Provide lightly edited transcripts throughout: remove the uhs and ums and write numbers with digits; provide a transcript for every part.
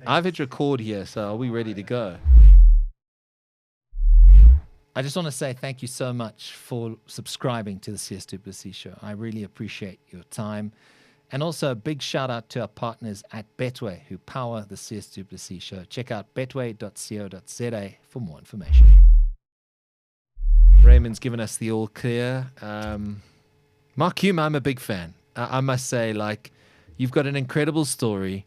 I've hit record here, so are we ready to go? I just want to say thank you so much for subscribing to the SdP Show. I really appreciate your time. And also a big shout out to our partners at Betway who power the SdP Show. Check out betway.co.za for more information. Raymond's given us the all clear. Mark Hume, I'm a big fan. I must say, like, you've got an incredible story.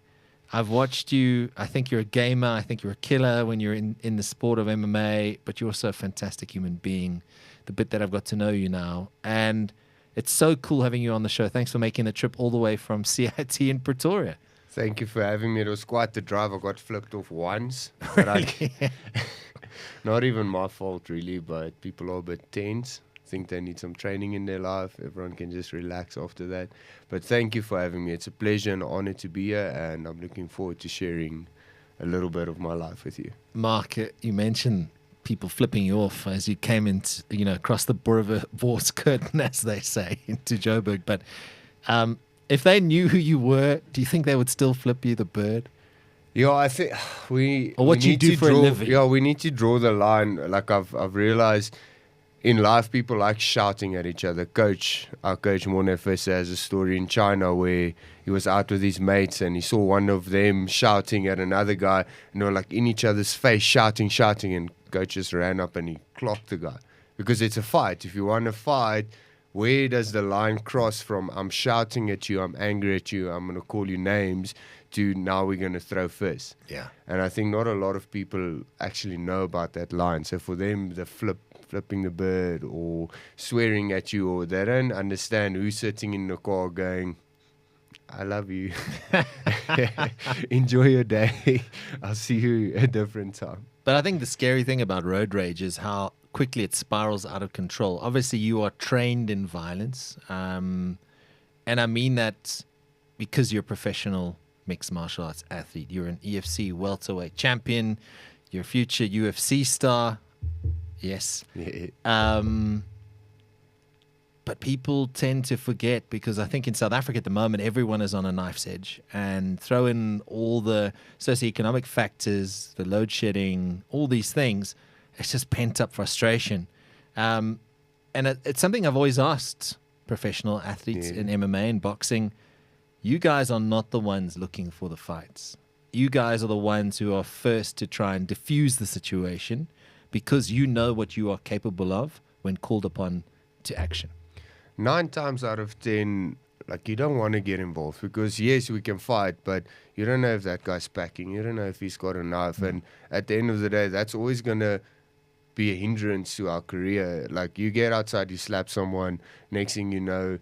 I've watched you. I think you're a gamer. I think you're a killer when you're in the sport of MMA, but you're also a fantastic human being, the bit that I've got to know you now. And it's so cool having you on the show. Thanks for making the trip all the way from CIT in Pretoria. Thank you for having me. It was quite the drive. I got flipped off once. But not even my fault, really, but people are a bit tense. Think they need some training in their life. Everyone can just relax after that. But thank you for having me. It's a pleasure and honor to be here, and I'm looking forward to sharing a little bit of my life with you. Mark, you mentioned people flipping you off as you came into, across the bourgeois curtain, as they say, into Joburg. But if they knew who you were, do you think they would still flip you the bird? Yeah, I think we you do for a living. Yeah, we need to draw the line. Like I've realized in life, people like shouting at each other. Our coach Monefesse has a story in China where he was out with his mates and he saw one of them shouting at another guy, and they were like in each other's face, shouting, and coach just ran up and he clocked the guy. Because it's a fight. If you want to fight, where does the line cross from I'm shouting at you, I'm angry at you, I'm going to call you names, to now we're going to throw fists? Yeah. And I think not a lot of people actually know about that line. So for them, the flipping the bird or swearing at you, or they don't understand who's sitting in the car going, I love you. Enjoy your day. I'll see you at a different time. But I think the scary thing about road rage is how quickly it spirals out of control. Obviously, you are trained in violence. And I mean that because you're a professional mixed martial arts athlete. You're an UFC welterweight champion. You're a future UFC star. Yes. Yeah. But people tend to forget, because I think in South Africa at the moment, everyone is on a knife's edge, and throw in all the socioeconomic factors, the load shedding, all these things. It's just pent up frustration. And it's something I've always asked professional athletes in MMA and boxing. You guys are not the ones looking for the fights. You guys are the ones who are first to try and diffuse the situation, because you know what you are capable of when called upon to action. 9 times out of 10, like, you don't want to get involved, because yes, we can fight, but you don't know if that guy's packing. You don't know if he's got a knife. And at the end of the day, that's always going to be a hindrance to our career. Like, you get outside, you slap someone, next thing you know,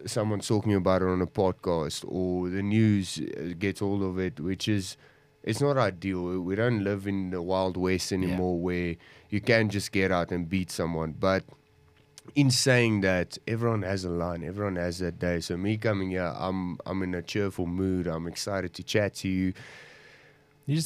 someone's talking about it on a podcast, or the news gets hold of it, which is, it's not ideal. We don't live in the Wild West anymore where you can just get out and beat someone. But in saying that, everyone has a line, everyone has that day. So me coming here, I'm in a cheerful mood. I'm excited to chat to you.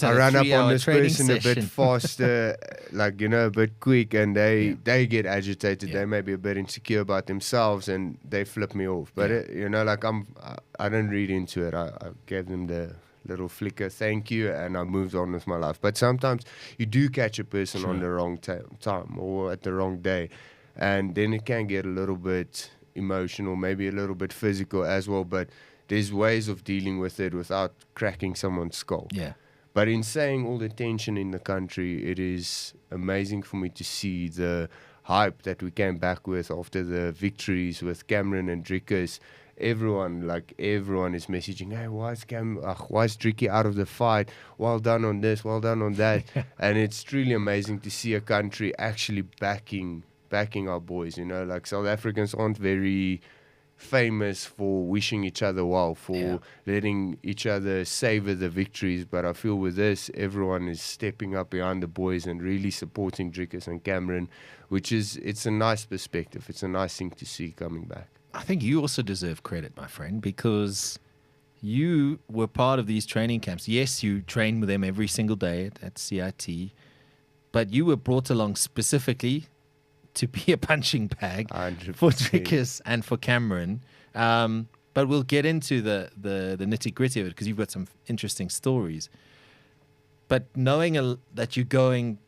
I run up on this person a bit faster, like, a bit quick, and they get agitated. They may be a bit insecure about themselves, and they flip me off. But I don't read into it. I gave them the little flicker, thank you, and I moved on with my life. But sometimes you do catch a person on the wrong time or at the wrong day, and then it can get a little bit emotional, maybe a little bit physical as well. But there's ways of dealing with it without cracking someone's skull. Yeah. But in saying all the tension in the country, it is amazing for me to see the hype that we came back with after the victories with Cameron and Dricus. Everyone is messaging, hey, why is Dricky out of the fight? Well done on this, well done on that. And it's truly amazing to see a country actually backing our boys. Like, South Africans aren't very famous for wishing each other well, for letting each other savor the victories. But I feel with this, everyone is stepping up behind the boys and really supporting Dricus and Cameron, it's a nice perspective. It's a nice thing to see coming back. I think you also deserve credit, my friend, because you were part of these training camps. Yes, you train with them every single day at CIT, but you were brought along specifically to be a punching bag 100%. for Dricus and for Cameron. But But we'll get into the nitty-gritty of it because you've got some interesting stories. But knowing that you're going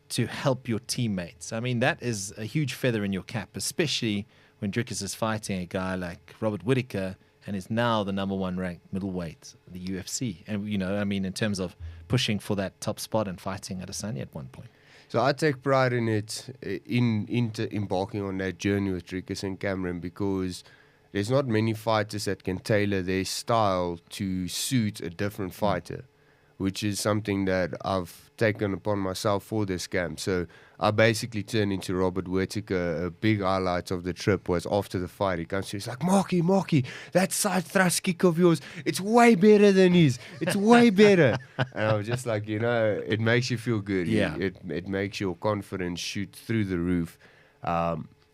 to help your teammates, I mean, that is a huge feather in your cap, especially when Dricus is fighting a guy like Robert Whittaker and is now the #1 ranked middleweight of the UFC. And, you know, I mean, in terms of pushing for that top spot and fighting Adesanya at one point. So I take pride in it, in embarking on that journey with Dricus and Cameron, because there's not many fighters that can tailor their style to suit a different fighter, which is something that I've taken upon myself for this camp. So I basically turned into Robert Whittaker. A big highlight of the trip was after the fight, he comes to me, he's like, Marky, that side thrust kick of yours, it's way better than his. It's way better. And I was just like, you know, it makes you feel good. Yeah. It makes your confidence shoot through the roof.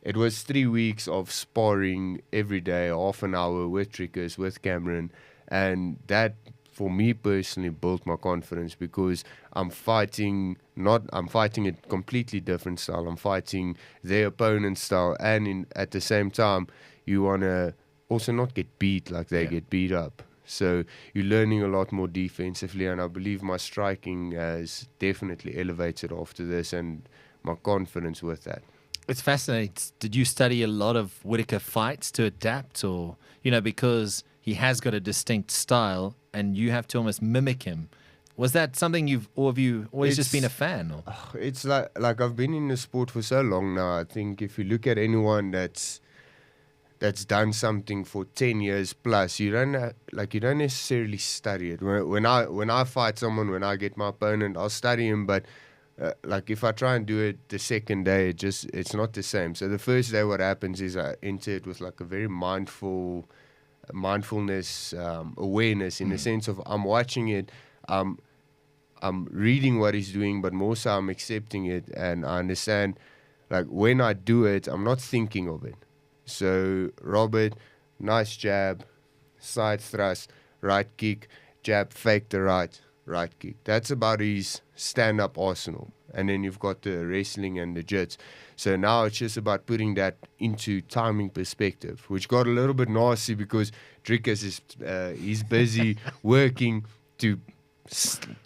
It was 3 weeks of sparring every day, half an hour with Dricus, with Cameron, and that, for me personally, built my confidence, because I'm fighting a completely different style. I'm fighting their opponent's style, and at the same time, you want to also not get beat like they get beat up. So you're learning a lot more defensively, and I believe my striking has definitely elevated after this, and my confidence with that. It's fascinating. Did you study a lot of Whittaker fights to adapt, or, you know, because he has got a distinct style and you have to almost mimic him? Was that something have you always just been a fan? Or? It's like I've been in the sport for so long now. I think if you look at anyone that's done something for 10 years plus, you don't necessarily study it. When I fight someone, when I get my opponent, I'll study him, but like if I try and do it the second day, it's not the same. So the first day, what happens is I enter it with like a very mindfulness, awareness, in the sense of I'm watching it, I'm reading what he's doing, but more so I'm accepting it, and I understand, like when I do it, I'm not thinking of it. So Robert, nice jab, side thrust, right kick, jab, fake the right kick. That's about his stand-up arsenal. And then you've got the wrestling and the jits. So now it's just about putting that into timing perspective, which got a little bit nasty because Dricus is he's busy working to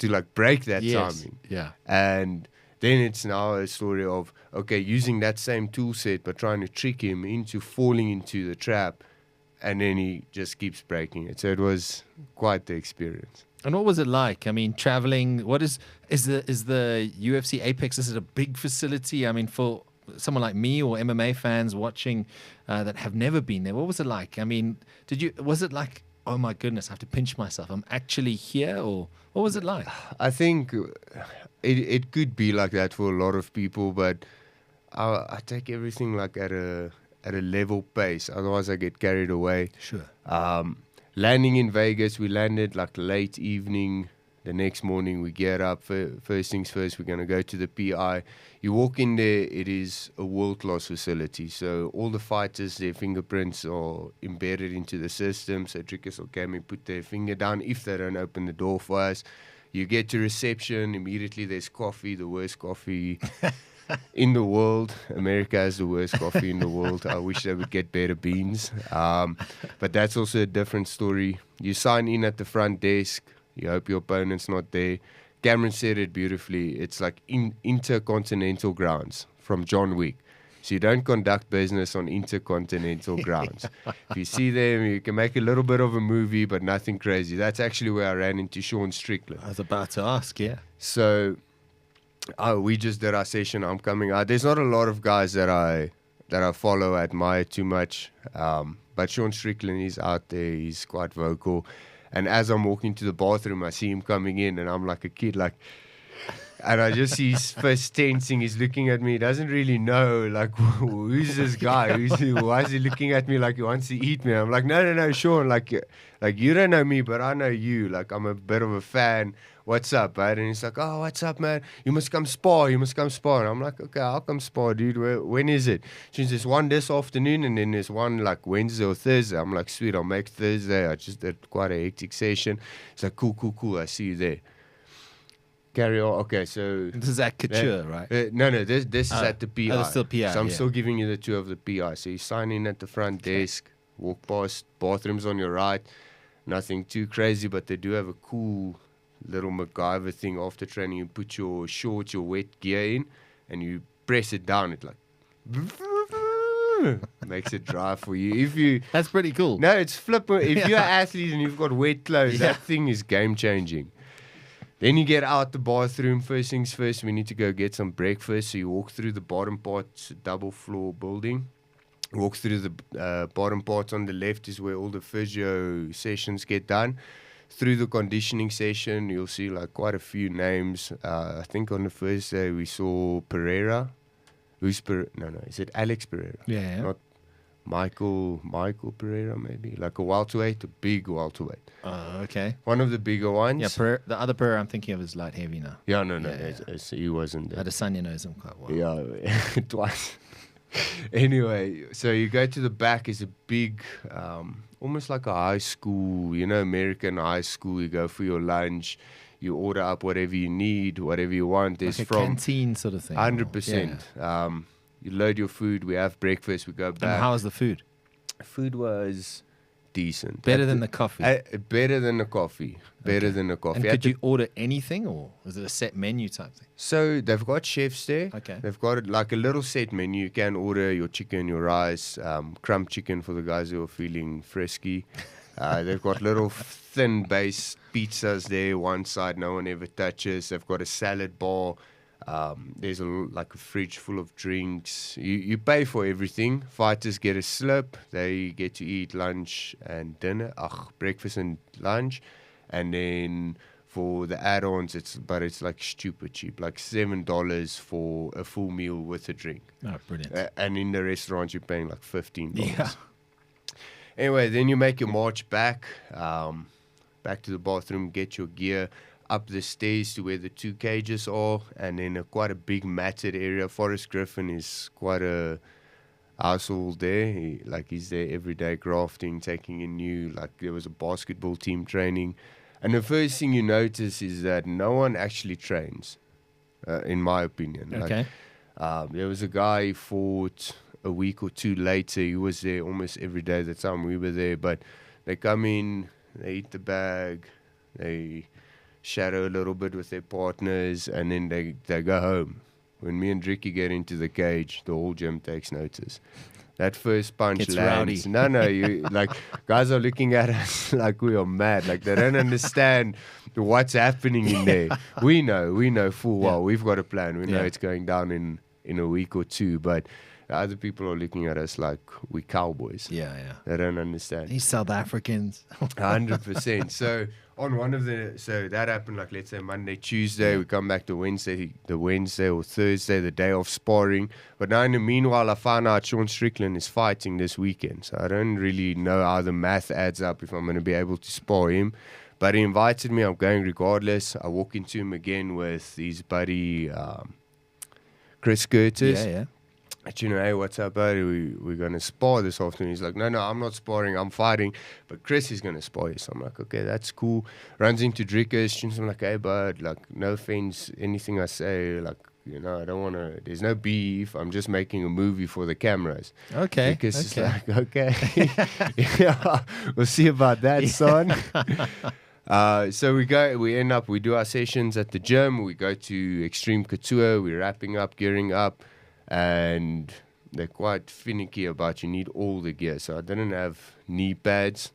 like break that timing. Yeah. And then it's now a story of, okay, using that same tool set but trying to trick him into falling into the trap, and then he just keeps breaking it. So it was quite the experience. And what was it like? I mean, traveling, is the UFC Apex, is it a big facility? I mean, for someone like me or MMA fans watching that have never been there, what was it like? I mean, was it like, oh my goodness, I have to pinch myself, I'm actually here? Or what was it like? I think it could be like that for a lot of people, but I take everything like at a level pace. Otherwise, I get carried away. Sure. Landing in Vegas, we landed like late evening. The next morning, we get up. First things first, we're going to go to the PI. You walk in there, it is a world-class facility. So all the fighters, their fingerprints are embedded into the system. So Dricus will come and put their finger down if they don't open the door for us. You get to reception, immediately there's coffee, the worst coffee in the world. America has the worst coffee in the world. I wish they would get better beans. But that's also a different story. You sign in at the front desk. You hope your opponent's not there. Cameron said it beautifully. It's like intercontinental grounds from John Wick. So you don't conduct business on intercontinental grounds. If you see them, you can make a little bit of a movie, but nothing crazy. That's actually where I ran into Sean Strickland. I was about to ask, yeah. So we just did our session. I'm coming out. There's not a lot of guys that I follow, admire too much. But Sean Strickland is out there. He's quite vocal. And as I'm walking to the bathroom, I see him coming in, and I'm like a kid, like, and I just see his first tensing. He's looking at me. He doesn't really know, like, who's this guy? Why is he looking at me like he wants to eat me? I'm like, no, Sean, like you don't know me, but I know you. Like, I'm a bit of a fan. What's up, right? And he's like, oh, what's up, man? You must come spar. And I'm like, okay, I'll come spar, dude. When is it? She says, there's one this afternoon, and then there's one like Wednesday or Thursday. I'm like, sweet, I'll make Thursday. I just did quite a hectic session. It's like, cool. I see you there. Carry on. Okay, so this is at Couture, right? No. This is at the PI. Oh, it's still PI. So I'm still giving you the tour of the PI. So you sign in at the front desk. walk past, bathrooms on your right. Nothing too crazy, but they do have a cool little MacGyver thing after training. You put your shorts, your wet gear in, and you press it down. It like makes it dry for you. If you That's pretty cool. no, it's flipper. If you're an athlete and you've got wet clothes, that thing is game changing. Then you get out the bathroom. First things first, we need to go get some breakfast. So you walk through the bottom part, it's a double floor building. Walk through the bottom part on the left is where all the physio sessions get done. Through the conditioning session, you'll see like quite a few names. I think on the first day we saw Pereira. Who's Pereira? No, is it Alex Pereira? Yeah. Not Michael Pereira, maybe. Like a welterweight, a big welterweight. Oh, okay. One of the bigger ones. Yeah, the other Pereira I'm thinking of is light heavy now. Yeah, no, Yeah. he wasn't there. Adesanya knows him quite well. Yeah, twice. Anyway, so you go to the back is a big, almost like a high school, American high school. You go for your lunch, you order up whatever you need, whatever you want. There's like a canteen sort of thing. 100%. You load your food, we have breakfast, we go back. And how was the food? Food was decent. Better than the coffee? Better than the coffee. Better than the coffee. And could you order anything, or is it a set menu type thing? So they've got chefs there. Okay. They've got like a little set menu. You can order your chicken, your rice, crumb chicken for the guys who are feeling frisky. They've got little thin base pizzas there. One side no one ever touches. They've got a salad bar. There's like a fridge full of drinks. You pay for everything. Fighters get a slip. They get to eat lunch and dinner. Breakfast and lunch. And then for the add-ons, it's like stupid cheap, like $7 for a full meal with a drink. Oh, brilliant. And in the restaurant, you're paying like $15. Yeah. Anyway, then you make your march back to the bathroom, get your gear, up the stairs to where the 2 cages are, and then quite a big matted area. Forrest Griffin is quite a household there. He's there every day grafting, taking in new, there was a basketball team training. And the first thing you notice is that no one actually trains, in my opinion. Okay. There was a guy who fought a week or two later. He was there almost every day the time we were there. But they come in, they eat the bag, they shadow a little bit with their partners, and then they go home. When me and Dricky get into the cage, the whole gym takes notice. That first punch Gets lands. rowdy. No, you guys are looking at us like we are mad. Like they don't understand what's happening in there. We know full well. We've got a plan. We know it's going down in a week or two, but the other people are looking at us like we cowboys. Yeah. They don't understand. These South Africans. 100%. So on so that happened like, let's say Monday, Tuesday, we come back to the Wednesday or Thursday, the day of sparring. But now in the meanwhile, I found out Sean Strickland is fighting this weekend. So I don't really know how the math adds up if I'm going to be able to spar him. But he invited me. I'm going regardless. I walk into him again with his buddy Chris Curtis. Yeah. Hey, what's up, buddy? We're going to spar this afternoon. He's like, no, I'm not sparring. I'm fighting. But Chris is going to spar you. So I'm like, okay, that's cool. Runs into Dricus. I'm like, hey, bud, no offense, anything I say, I don't want to, there's no beef. I'm just making a movie for the cameras. Okay. Dricus is like, okay. Yeah, we'll see about that, son. So we do our sessions at the gym. We go to Extreme Couture. We're wrapping up, gearing up. And they're quite finicky about you need all the gear. So I didn't have knee pads.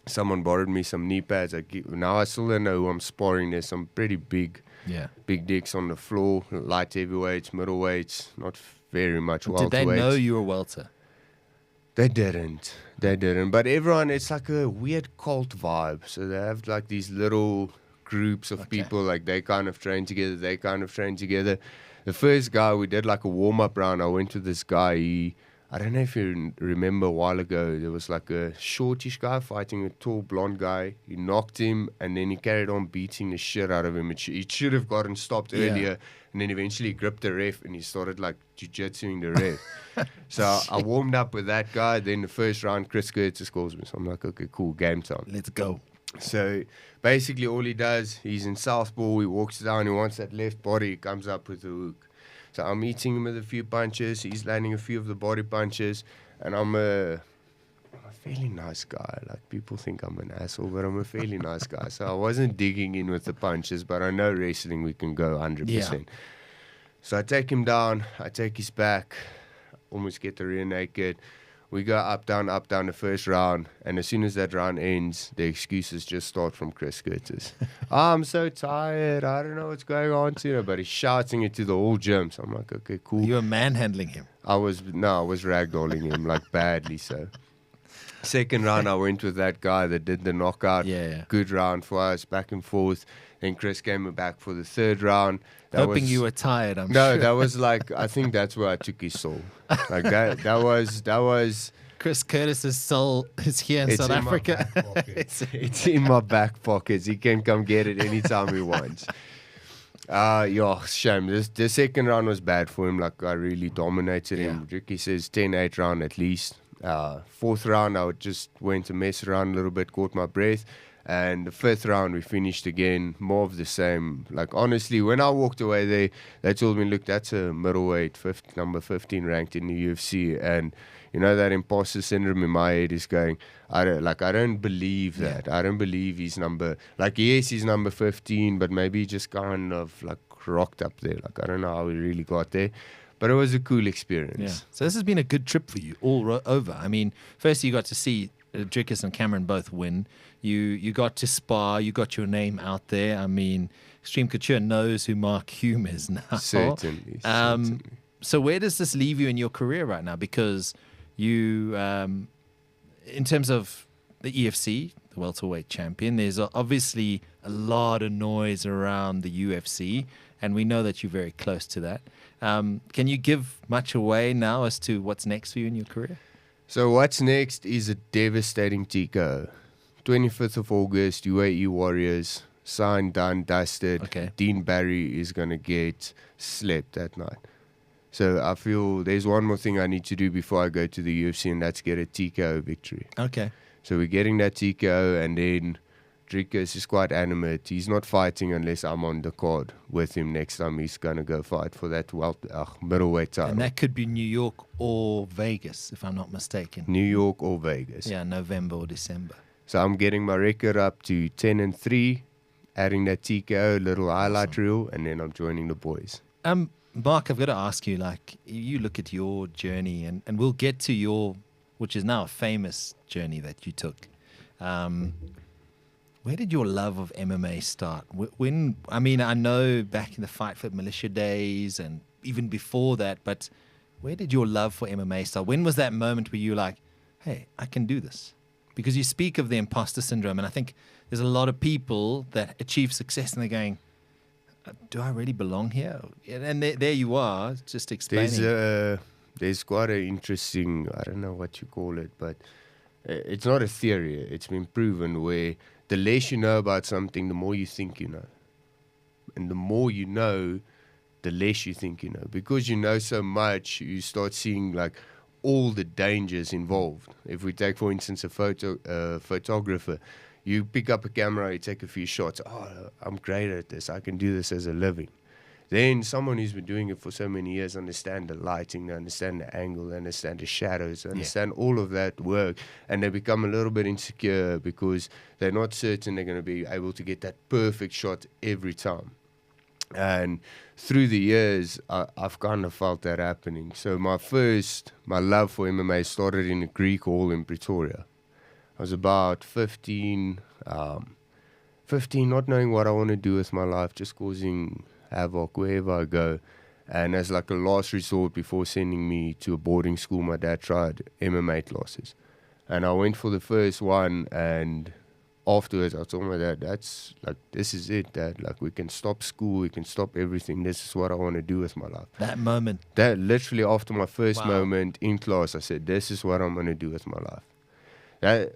Someone borrowed me some knee pads. Now I still don't know who I'm sparring. There's some pretty big dicks on the floor. Light heavyweights, middleweights, not very much welterweights. Did they know you were welter? They didn't. But everyone, it's like a weird cult vibe. So they have like these little groups of people. Like they kind of train together. The first guy, we did like a warm-up round. I went to this guy. I don't know if you remember a while ago, there was like a shortish guy fighting a tall blonde guy. He knocked him, and then he carried on beating the shit out of him. He should have gotten stopped earlier, and then eventually he gripped the ref, and he started like jiu-jitsuing the ref. So I warmed up with that guy. Then the first round, Chris Curtis calls me. So I'm like, okay, cool, game time. Let's go. So basically all he does, he's in southpaw, he walks down, he wants that left body, he comes up with a hook. So I'm meeting him with a few punches, he's landing a few of the body punches, and I'm a fairly nice guy. Like, people think I'm an asshole, but I'm a fairly nice guy. So I wasn't digging in with the punches, but I know wrestling we can go 100%. Yeah. So I take him down, I take his back, almost get the rear naked. We go up, down the first round. And as soon as that round ends, the excuses just start from Chris Curtis. I'm so tired. I don't know what's going on to you. But he's shouting it to the whole gym. So I'm like, okay, cool. You were manhandling him. I was ragdolling him, like badly so. Second round, I went with that guy that did the knockout. Yeah. Good round for us, back and forth. Then Chris came back for the third round. Hoping you were tired, I'm sure. No, that was like, I think that's where I took his soul. Like that was... Chris Curtis's soul is here in South Africa. It's in my back pockets. He can come get it anytime he wants. Shame. The second round was bad for him. Like, I really dominated him. Ricky says 10-8 round at least. Fourth round, I just went to mess around a little bit, caught my breath. And the fifth round, we finished again, more of the same. Like, honestly, when I walked away there, they told me, look, that's a middleweight, number 15 ranked in the UFC. And, you know, that imposter syndrome in my head is going, I don't believe that. I don't believe he's number, like, yes, he's number 15, but maybe he just kind of, like, rocked up there. Like, I don't know how he really got there. But it was a cool experience. Yeah. So this has been a good trip for you all over. I mean, first you got to see Dricus and Cameron both win. You got to spar. You got your name out there. I mean, Extreme Couture knows who Mark Hulme is now. Certainly. So where does this leave you in your career right now? Because you, in terms of the EFC, the welterweight champion, there's obviously a lot of noise around the UFC, and we know that you're very close to that. Can you give much away now as to what's next for you in your career? So what's next is a devastating TKO. 25th of August, UAE Warriors, signed, done, dusted. Okay. Dean Barry is going to get slept that night. So I feel there's one more thing I need to do before I go to the UFC, and that's get a TKO victory. Okay. So we're getting that TKO, and then Dricus is quite animate. He's not fighting unless I'm on the card with him next time. He's going to go fight for that middleweight title. And that could be New York or Vegas, if I'm not mistaken. New York or Vegas. Yeah, November or December. So I'm getting my record up to 10-3, adding that TKO little highlight reel, and then I'm joining the boys. Mark, I've got to ask you, like, you look at your journey, and we'll get to your, which is now a famous journey that you took. Where did your love of MMA start? When, I mean, I know back in the Fight Fit Militia days and even before that, but where did your love for MMA start? When was that moment where you were like, hey, I can do this? Because you speak of the imposter syndrome, and I think there's a lot of people that achieve success and they're going, do I really belong here? And there you are, just explaining. There's quite an interesting, I don't know what you call it, but it's not a theory. It's been proven where the less you know about something, the more you think you know. And the more you know, the less you think you know. Because you know so much, you start seeing like all the dangers involved. If we take, for instance, a photographer, you pick up a camera, you take a few shots. Oh, I'm great at this. I can do this as a living. Then someone who's been doing it for so many years understand the lighting, they understand the angle, they understand the shadows, they understand all of that work, and they become a little bit insecure because they're not certain they're going to be able to get that perfect shot every time. And through the years, I've kind of felt that happening. So my love for MMA started in a Greek hall in Pretoria. I was about 15, not knowing what I want to do with my life, just causing havoc wherever I go. And as like a last resort before sending me to a boarding school, my dad tried MMA classes. And I went for the first one, and afterwards I told my dad, that's like, this is it, Dad. Like, we can stop school, we can stop everything. This is what I want to do with my life. That moment. That literally after my first moment in class, I said, this is what I'm going to do with my life.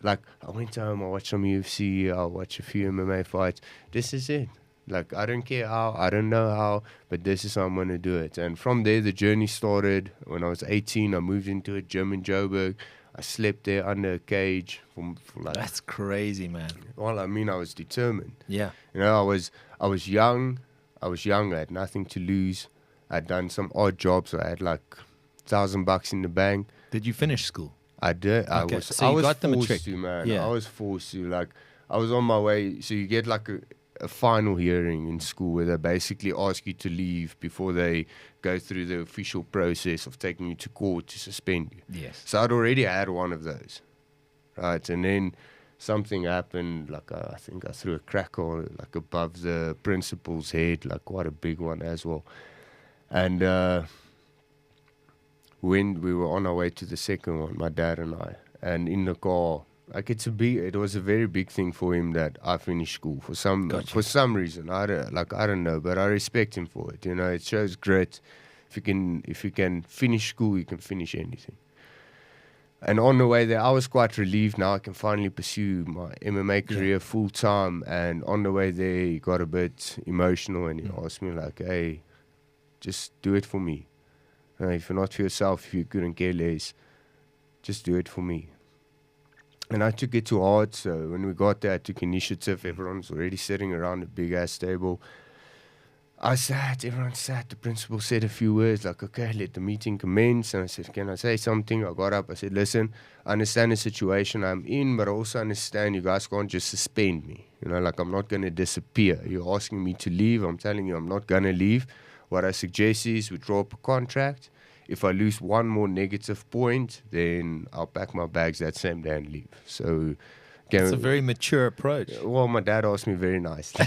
Like, I went home, I watched some UFC, I watched a few MMA fights. This is it. Like, I don't care how, I don't know how, but this is how I'm going to do it. And from there, the journey started. When I was 18, I moved into a gym in Joburg. I slept there under a cage for like... That's crazy, man. Well, I mean, I was determined. Yeah. You know, I was young. I had nothing to lose. I'd done some odd jobs. I had like $1,000 in the bank. Did you finish school? I did. I Okay, was. so I you was got the forced matric. to, man. Yeah. I was forced to. Like, I was on my way. So you get like a final hearing in school where they basically ask you to leave before they go through the official process of taking you to court to suspend you. Yes. So I'd already had one of those, right? And then something happened. Like I think I threw a cracker like above the principal's head, like quite a big one as well. And when we were on our way to the second one, my dad and I, and in the car, like it was a very big thing for him that I finished school for some reason. I don't know, but I respect him for it. You know, it shows grit. If you can finish school, you can finish anything. And on the way there, I was quite relieved. Now I can finally pursue my MMA career full time. And on the way there, he got a bit emotional and he asked me like, "Hey, just do it for me. If you're not for yourself, if you couldn't care less, just do it for me." And I took it to heart. So when we got there, I took initiative. Everyone was already sitting around a big ass table. Everyone sat. The principal said a few words like, "Okay, let the meeting commence." And I said, "Can I say something?" I got up. I said, "Listen, I understand the situation I'm in, but I also understand you guys can't just suspend me. You know, like I'm not going to disappear. You're asking me to leave. I'm telling you I'm not going to leave. What I suggest is we draw up a contract. If I lose one more negative point, then I'll pack my bags that same day and leave." So, it's a very mature approach. Well, my dad asked me very nicely.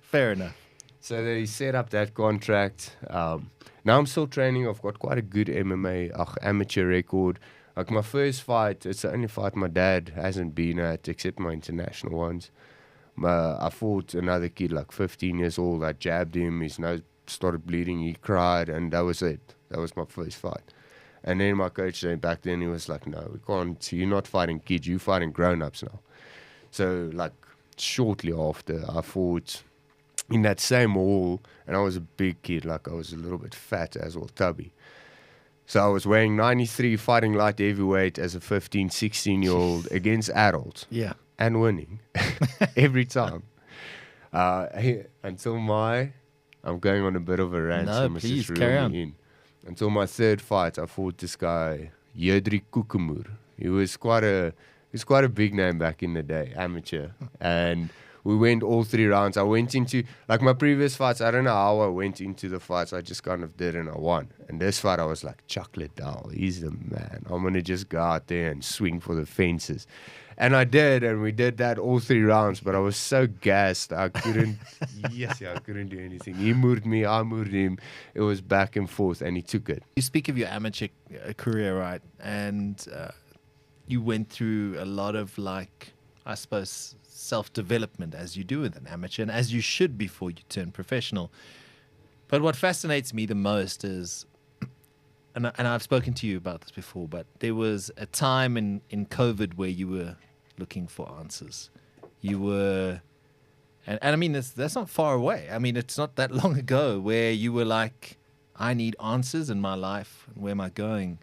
Fair enough. So they set up that contract. Now I'm still training. I've got quite a good MMA amateur record. Like my first fight, it's the only fight my dad hasn't been at except my international ones. I fought another kid like 15 years old. I jabbed him. His nose started bleeding. He cried, and that was it. That was my first fight. And then my coach said back then, he was like, "No, we can't. You're not fighting kids. You're fighting grown-ups now." So like shortly after, I fought in that same hall, and I was a big kid. Like I was a little bit fat as well, tubby. So I was weighing 93, fighting light heavyweight as a 15, 16-year-old against adults. Yeah. And winning every time. Until I'm going on a bit of a rant. No, so must please, just carry reel on. me in. Until my third fight, I fought this guy, Dricus. He was quite a big name back in the day, amateur. And we went all 3 rounds. I went into, like my previous fights, I don't know how I went into the fights. I just kind of did and I won. And this fight, I was like, chocolate doll, he's the man. I'm going to just go out there and swing for the fences. And I did, and we did that all 3 rounds, but I was so gassed, I couldn't, I couldn't do anything. He moved me, I moved him. It was back and forth, and he took it. You speak of your amateur career, right? And you went through a lot of, like, I suppose, self-development, as you do with an amateur, and as you should before you turn professional. But what fascinates me the most is, and I've spoken to you about this before, but there was a time in COVID where you were looking for answers. You were, and I mean, that's not far away. I mean, it's not that long ago where you were like, I need answers in my life. Where am I going?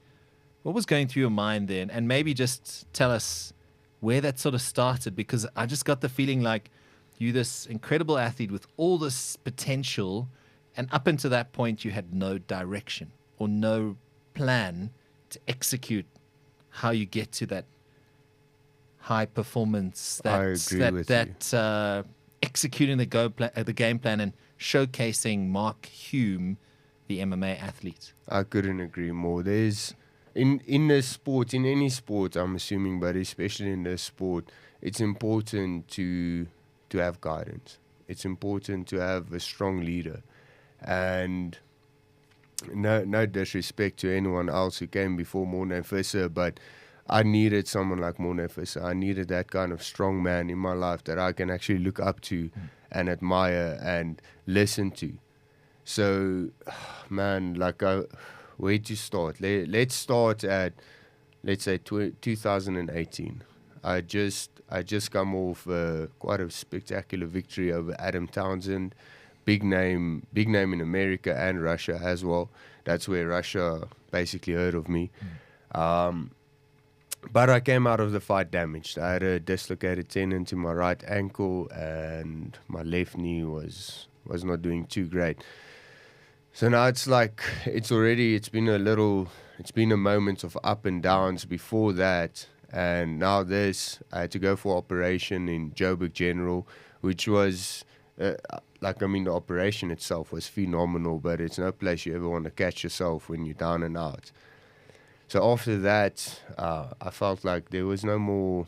What was going through your mind then? And maybe just tell us where that sort of started, because I just got the feeling like you're this incredible athlete with all this potential, and up until that point, you had no direction or no plan to execute how you get to that high performance, executing the game plan and showcasing Mark Hulme, the MMA athlete. I couldn't agree more. There's in this sport, in any sport, I'm assuming, but especially in this sport, it's important to have guidance. It's important to have a strong leader, and no disrespect to anyone else who came before Morné Visser, but I needed someone like Morné Visser. I needed that kind of strong man in my life that I can actually look up to and admire and listen to. So, man, like, where to start? Let's start at, let's say, 2018. I just come off quite a spectacular victory over Adam Townsend. Big name in America and Russia as well. That's where Russia basically heard of me. But I came out of the fight damaged. I had a dislocated tendon to my right ankle, and my left knee was not doing too great. So now it's like it's been a little it's been a moment of up and downs before that. And now this, I had to go for operation in Joburg General, which was, the operation itself was phenomenal, but it's no place you ever want to catch yourself when you're down and out. So after that, I felt like there was nothing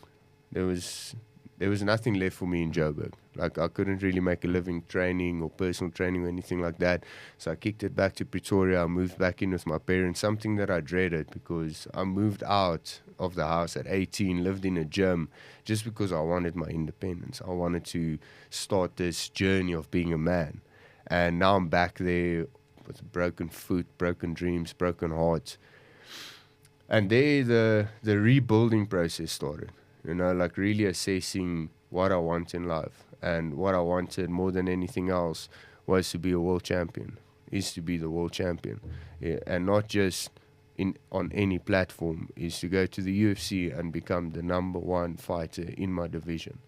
left for me in Joburg. Like, I couldn't really make a living training or personal training or anything like that. So I kicked it back to Pretoria. I moved back in with my parents, something that I dreaded, because I moved out of the house at 18, lived in a gym, just because I wanted my independence. I wanted to start this journey of being a man. And now I'm back there with a broken foot, broken dreams, broken heart. And there the rebuilding process started. Like really assessing what I want in life. And what I wanted more than anything else was to be a world champion, is to be the world champion. Yeah, and not just on any platform, is to go to the UFC and become the #1 fighter in my division.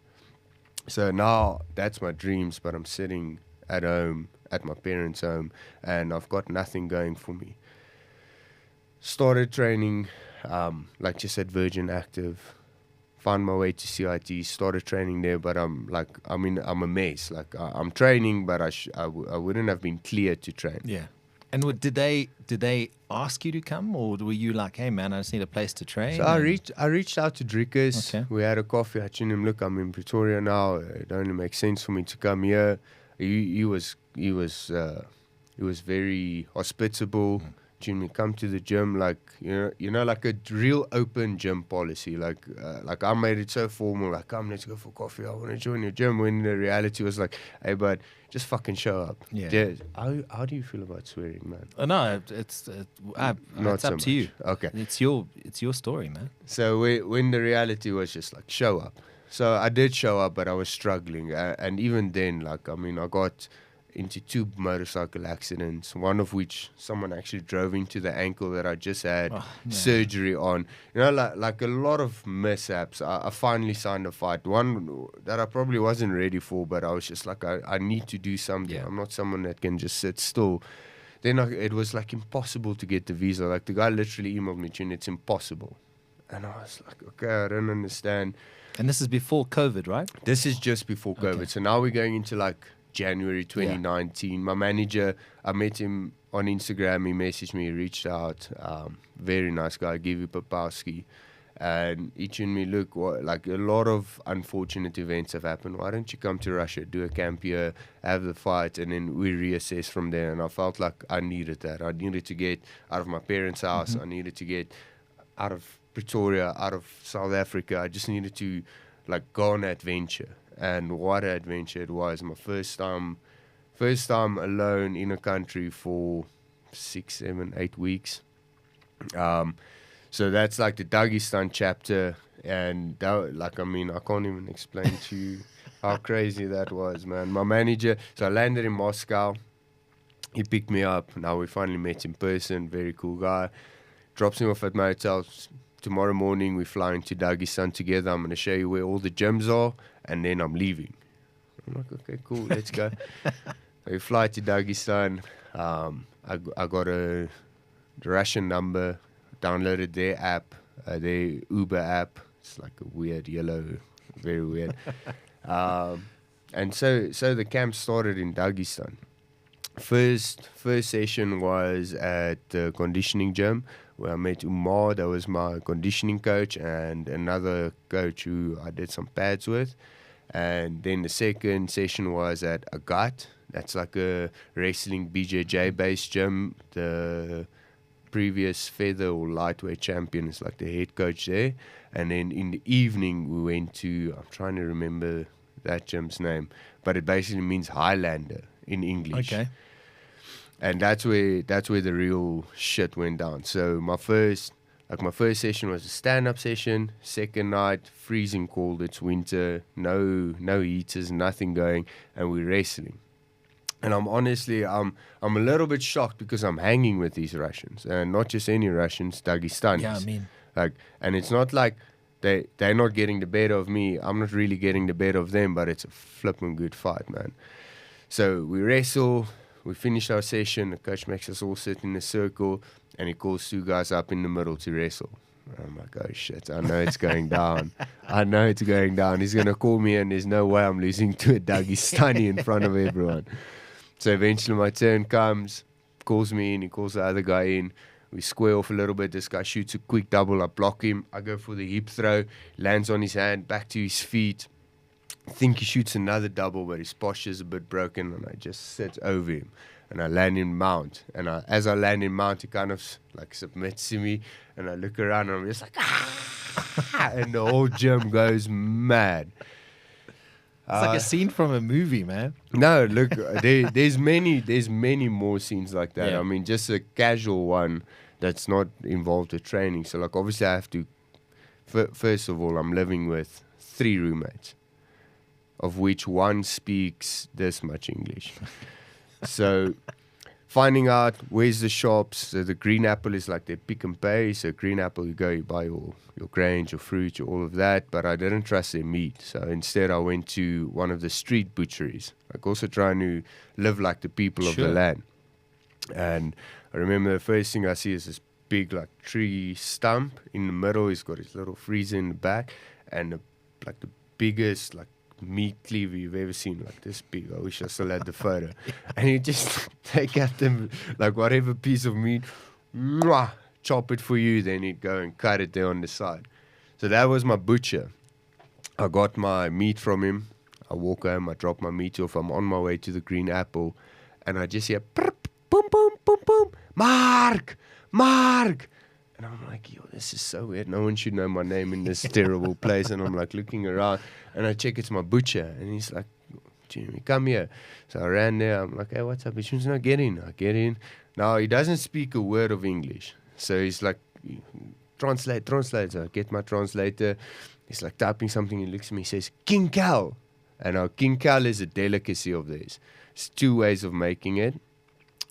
So now that's my dreams, but I'm sitting at home, at my parents' home, and I've got nothing going for me. Started training, like just at Virgin Active. Found my way to CIT, started training there, but I'm a mess. Like, I'm training, but I wouldn't have been cleared to train. Yeah. And did they ask you to come, or were you like, hey man, I just need a place to train? So I reached out to Dricus. Okay. We had a coffee. I told him, look, I'm in Pretoria now. It only makes sense for me to come here. He was very hospitable. Jimmy, come to the gym, like, like a real open gym policy. Like I made it so formal, like, come, let's go for coffee. I want to join your gym. When the reality was like, hey, bud, just fucking show up. Yeah. How do you feel about swearing, man? No, it's Not up so to much. you. Okay. It's your story, man. So when the reality was just like, show up. So I did show up, but I was struggling. And even then, like, I got into 2 motorcycle accidents, one of which someone actually drove into the ankle that I just had surgery on. Like a lot of mishaps. I finally signed a fight, one that I probably wasn't ready for, but I was just like, I need to do something. Yeah. I'm not someone that can just sit still. Then it was like impossible to get the visa. Like, the guy literally emailed me, June, it's impossible. And I was like, okay, I don't understand. And this is before COVID, right? This is just before COVID. Okay. So now we're going into like January 2019. Yeah. My manager, I met him on Instagram. He messaged me, he reached out. Very nice guy, Givi Popowski. And he told me, look, like a lot of unfortunate events have happened. Why don't you come to Russia, do a camp here, have the fight, and then we reassess from there. And I felt like I needed that. I needed to get out of my parents' house. I needed to get out of Pretoria, out of South Africa. I just needed to like go on an adventure. And what an adventure it was. My first time alone in a country for 6, 7, 8 weeks. So that's like the Dagestan chapter. And I can't even explain to you how crazy that was, man. My manager, so I landed in Moscow. He picked me up. Now we finally met in person. Very cool guy. Drops me off at my hotel. Tomorrow morning we're flying to Dagestan together. I'm going to show you where all the gyms are, and then I'm leaving. I'm like, okay, cool, let's go. We fly to Dagestan. I got a Russian number, downloaded their app, their Uber app. It's like a weird yellow, very weird. And so the camp started in Dagestan. First session was at the conditioning gym, where I met Umar, that was my conditioning coach, and another coach who I did some pads with. And then the second session was at Agat. That's like a wrestling BJJ-based gym. The previous feather or lightweight champion is like the head coach there. And then in the evening, we went to, I'm trying to remember that gym's name, but it basically means Highlander in English. Okay. And that's where the real shit went down. So my first session was a stand-up session. Second night, freezing cold. It's winter, no heaters, nothing going, and we're wrestling. And I'm a little bit shocked because I'm hanging with these Russians, and not just any Russians, Dagestanis. Yeah, and it's not like they're not getting the better of me. I'm not really getting the better of them, but it's a flipping good fight, man. So we wrestle. we finished our session. The coach makes us all sit in a circle, and he calls 2 guys up in the middle to wrestle. I'm like, oh shit, I know it's going down. I know it's going down. He's going to call me, and there's no way I'm losing to a Dagestani in front of everyone. So eventually my turn comes, calls me in, he calls the other guy in. We square off a little bit. This guy shoots a quick double. I block him. I go for the hip throw. Lands on his hand, back to his feet. I think he shoots another double, but his posture's a bit broken, and I just sit over him. And I land in mount. And as I land in mount, he kind of like submits to me. And I look around, and I'm just like, ah! And the whole gym goes mad. It's like a scene from a movie, man. No, look, there's many more scenes like that. Yeah. I mean, just a casual one that's not involved with training. So, like, obviously I have to, first of all, I'm living with 3 roommates, of which one speaks this much English. So, finding out where's the shops. So the Green Apple is like their pick and pay. So Green Apple, you go, you buy your grains, your fruit, all of that. But I didn't trust their meat. So instead I went to one of the street butcheries. Like also trying to live like the people of the land. And I remember the first thing I see is this big like tree stump. In the middle, he's got his little freezer in the back. And like the biggest like meat cleaver you've ever seen, like this big. I wish I still had the photo. And you just take out them like whatever piece of meat, mwah, chop it for you, then he'd go and cut it there on the side. So that was my butcher. I got my meat from him. I walk home, I drop my meat off. I'm on my way to the Green Apple, and I just hear boom, boom, boom, boom, Mark. And I'm like, yo, this is so weird. No one should know my name in this terrible place. And I'm like looking around, and I check it's my butcher. And he's like, Jimmy, come here. So I ran there. I'm like, hey, what's up? He's like, get in. I get in. Now, he doesn't speak a word of English. So he's like, translate. So I get my translator. He's like typing something. He looks at me. He says, King Cal. And now King Cal is a delicacy of theirs. It's 2 ways of making it.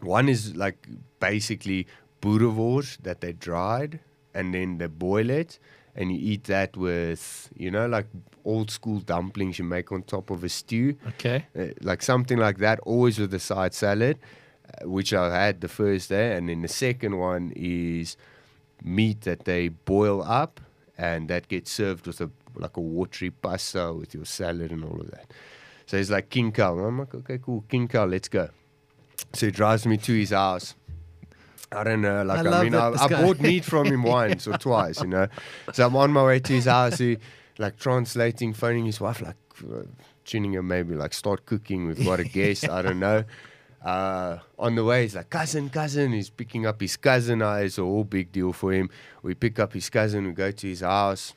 One is like basically boerewors that they dried, and then they boil it, and you eat that with, you know, like old school dumplings you make on top of a stew. Okay. Like something like that, always with a side salad, which I had the first day. And then the second one is meat that they boil up, and that gets served with a watery pasta with your salad and all of that. So he's like, King Cal. I'm like, okay, cool, King Cal, let's go. So he drives me to his house. I don't know, like, I bought meat from him once or twice, you know. So I'm on my way to his house, he, like, translating, phoning his wife, like, tuning him, maybe, like, start cooking, we've got a guest, I don't know. On the way, he's like, cousin, he's picking up his cousin. It's a whole big deal for him. We pick up his cousin, we go to his house.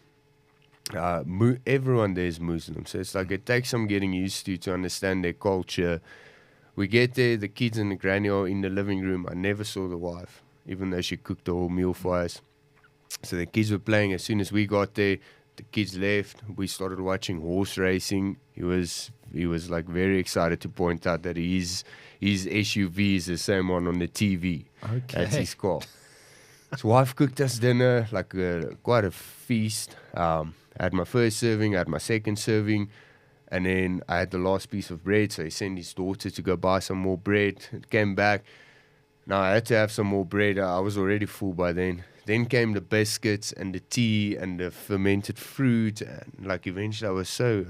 Everyone there is Muslim, so it's like, it takes some getting used to understand their culture. We get there, the kids and the granny are in the living room. I never saw the wife, even though she cooked the whole meal for us. So the kids were playing. As soon as we got there, the kids left. We started watching horse racing. He was like very excited to point out that his SUV is the same one on the TV. Okay. That's his car. His wife cooked us dinner, like quite a feast. I had my first serving, I had my second serving. And then I had the last piece of bread, so he sent his daughter to go buy some more bread. It came back. Now I had to have some more bread. I was already full by then. Then came the biscuits and the tea and the fermented fruit. And like eventually I was so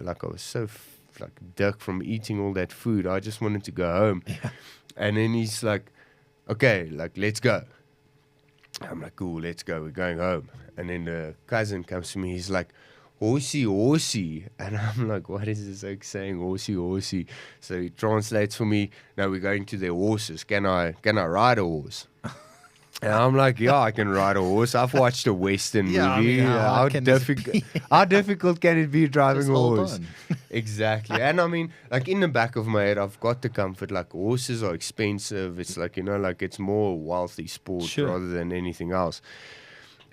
duck from eating all that food. I just wanted to go home. Yeah. And then he's like, okay, like, let's go. I'm like, cool, let's go. We're going home. And then the cousin comes to me. He's like, horsey. And I'm like, what is this like saying, horsey? So he translates for me. Now we're going to their horses. Can I ride a horse? And I'm like, yeah, I can ride a horse. I've watched a Western movie. I mean, how difficult can it be driving Just a hold horse? on. Exactly. And I mean, like in the back of my head, I've got the comfort, like horses are expensive. It's like, you know, like it's more wealthy sport Sure. rather than anything else.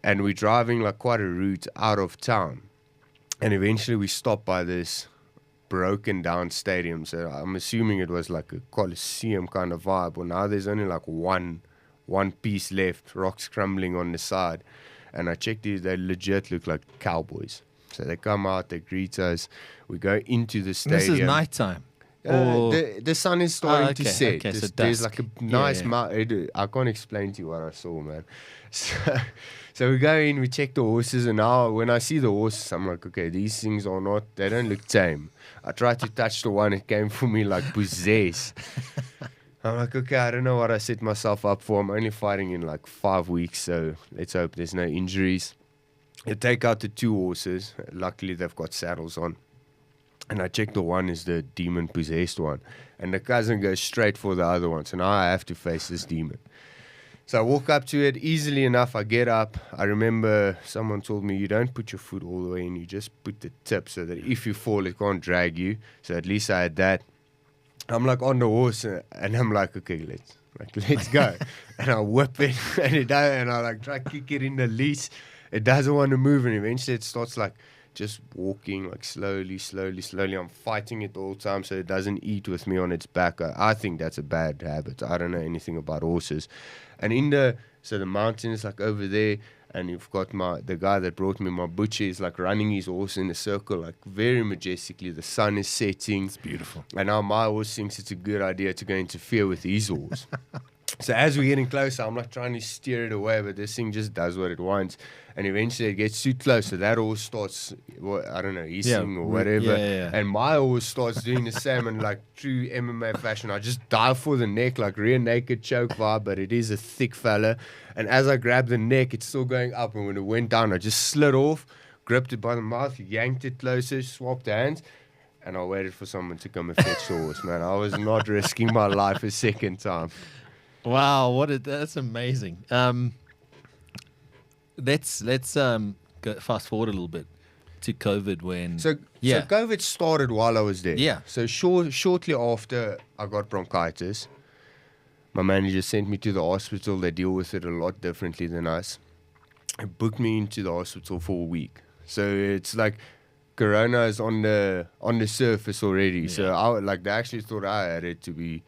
And we're driving like quite a route out of town. And eventually we stopped by this broken down stadium. So I'm assuming it was like a Coliseum kind of vibe. Well, now there's only like one piece left, rocks crumbling on the side. And I checked these, they legit look like cowboys. So they come out, they greet us. We go into the stadium. This is nighttime. Or The sun is starting to set. Okay, so There's dusk. like a nice I can't explain to you what I saw, man. So we go in, we check the horses, and now when I see the horses, I'm like, okay, these things they don't look tame. I tried to touch the one, it came for me like possessed. I'm like, okay, I don't know what I set myself up for. I'm only fighting in like 5 weeks, so let's hope there's no injuries. I take out the 2 horses. Luckily, they've got saddles on. And I check the one is the demon-possessed one. And the cousin goes straight for the other one. So now I have to face this demon. So I walk up to it easily enough. I get up. I remember someone told me, you don't put your foot all the way in. You just put the tip so that if you fall, it can't drag you. So at least I had that. I'm like on the horse, and I'm like, okay, let's go. And I whip it, and I like try to kick it in the leash. It doesn't want to move, and eventually it starts like just walking like slowly. I'm fighting it all the time so it doesn't eat with me on its back. I think that's a bad habit. I don't know anything about horses. And so the mountain is like over there, and you've got the guy that brought me my butcher is like running his horse in a circle, like very majestically. The sun is setting. It's beautiful. And now my horse thinks it's a good idea to go interfere with his horse. So as we're getting closer, I'm like trying to steer it away, but this thing just does what it wants. And eventually it gets too close, so that horse starts, I don't know, hissing or whatever. Yeah. And my horse starts doing the same in like true MMA fashion. I just dive for the neck, like rear naked choke vibe, but it is a thick fella. And as I grab the neck, it's still going up. And when it went down, I just slid off, gripped it by the mouth, yanked it closer, swapped hands. And I waited for someone to come and fetch the horse, man. I was not risking my life a second time. Wow, that's amazing. Let's go fast forward a little bit to COVID when. So COVID started while I was there. Yeah. So shortly after I got bronchitis, my manager sent me to the hospital. They deal with it a lot differently than us. It booked me into the hospital for a week. So it's like Corona is on the surface already. Yeah. So they actually thought I had it, to be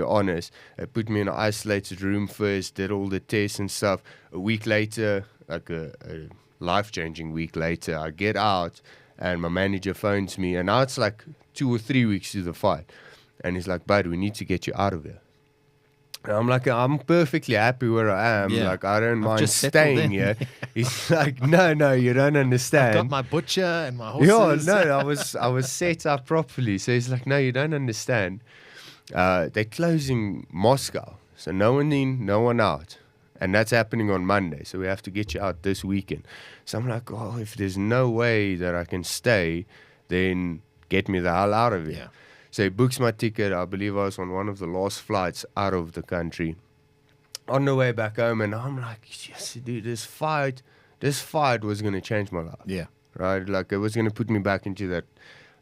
honest. They put me in an isolated room first, did all the tests and stuff. A week later, like a life-changing week later, I get out and my manager phones me, and now it's like 2 or 3 weeks to the fight. And he's like, bud, we need to get you out of here. And I'm like, I'm perfectly happy where I am. Yeah. Like, I don't mind staying here. He's like, no, you don't understand. I've got my butcher and my horses. Yeah, no, I was set up properly. So he's like, no, you don't understand. They're closing Moscow, so no one in, no one out, and that's happening on Monday. So we have to get you out this weekend. So I'm like, oh, if there's no way that I can stay, then get me the hell out of here. Yeah. So he books my ticket. I believe I was on one of the last flights out of the country. On the way back home, and I'm like, yes, dude, this fight was gonna change my life. Yeah, right. Like it was gonna put me back into that.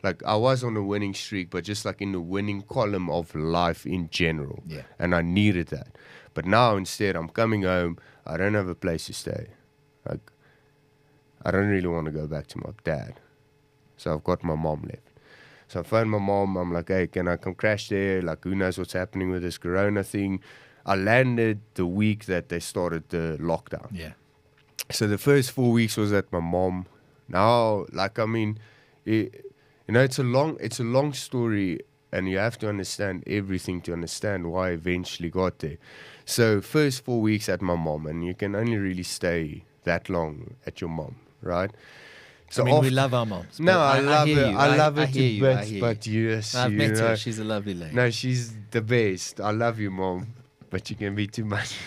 Like, I was on a winning streak, but just like in the winning column of life in general. Yeah. And I needed that. But now, instead, I'm coming home. I don't have a place to stay. Like, I don't really want to go back to my dad. So I've got my mom left. So I phoned my mom. I'm like, hey, can I come crash there? Like, who knows what's happening with this corona thing? I landed the week that they started the lockdown. Yeah. So the first 4 weeks was at my mom. Now, like, I mean... it's a long story, and you have to understand everything to understand why I eventually got there. So first 4 weeks at my mom, and you can only really stay that long at your mom, right? So I mean, we love our moms. No, I love her. I love her to bits, but yes, I've met her. She's a lovely lady. No, she's the best. I love you, mom, but you can be too much.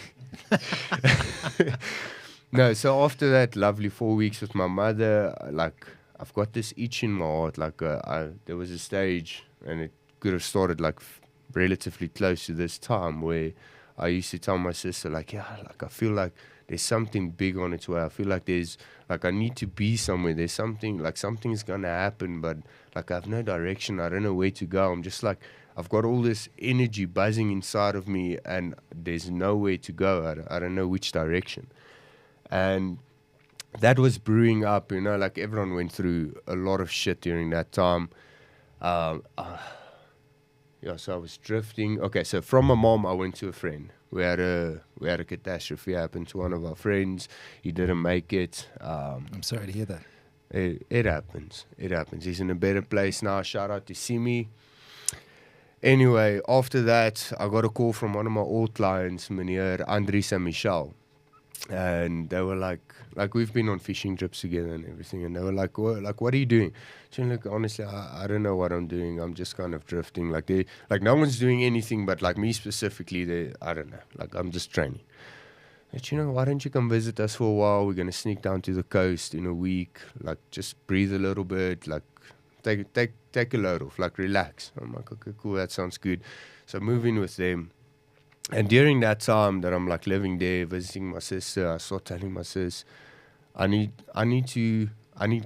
No, so after that lovely 4 weeks with my mother, like... I've got this itch in my heart. Like there was a stage, and it could have started like relatively close to this time, where I used to tell my sister, like, yeah, like I feel like there's something big on its way. I feel like I need to be somewhere. There's something, like something's gonna happen, but like I have no direction. I don't know where to go. I'm just like, I've got all this energy buzzing inside of me, and there's nowhere to go. I don't know which direction, and that was brewing up, like everyone went through a lot of shit during that time. So I was drifting. Okay, so from my mom, I went to a friend. We had a catastrophe happen to one of our friends. He didn't make it. I'm sorry to hear that. It happens. He's in a better place now. Shout out to Simi. Anyway, after that, I got a call from one of my old clients, Meneer Andries and Michelle. And they were like we've been on fishing trips together and everything. And they were like, what are you doing? So look, honestly, I don't know what I'm doing. I'm just kind of drifting. Like no one's doing anything, but like me specifically, I don't know. Like I'm just training. But why don't you come visit us for a while? We're gonna sneak down to the coast in a week. Like just breathe a little bit. Like take a load off. Like relax. I'm like, okay, cool. That sounds good. So I move in with them. And during that time that I'm like living there, visiting my sister, I start telling my sis, I need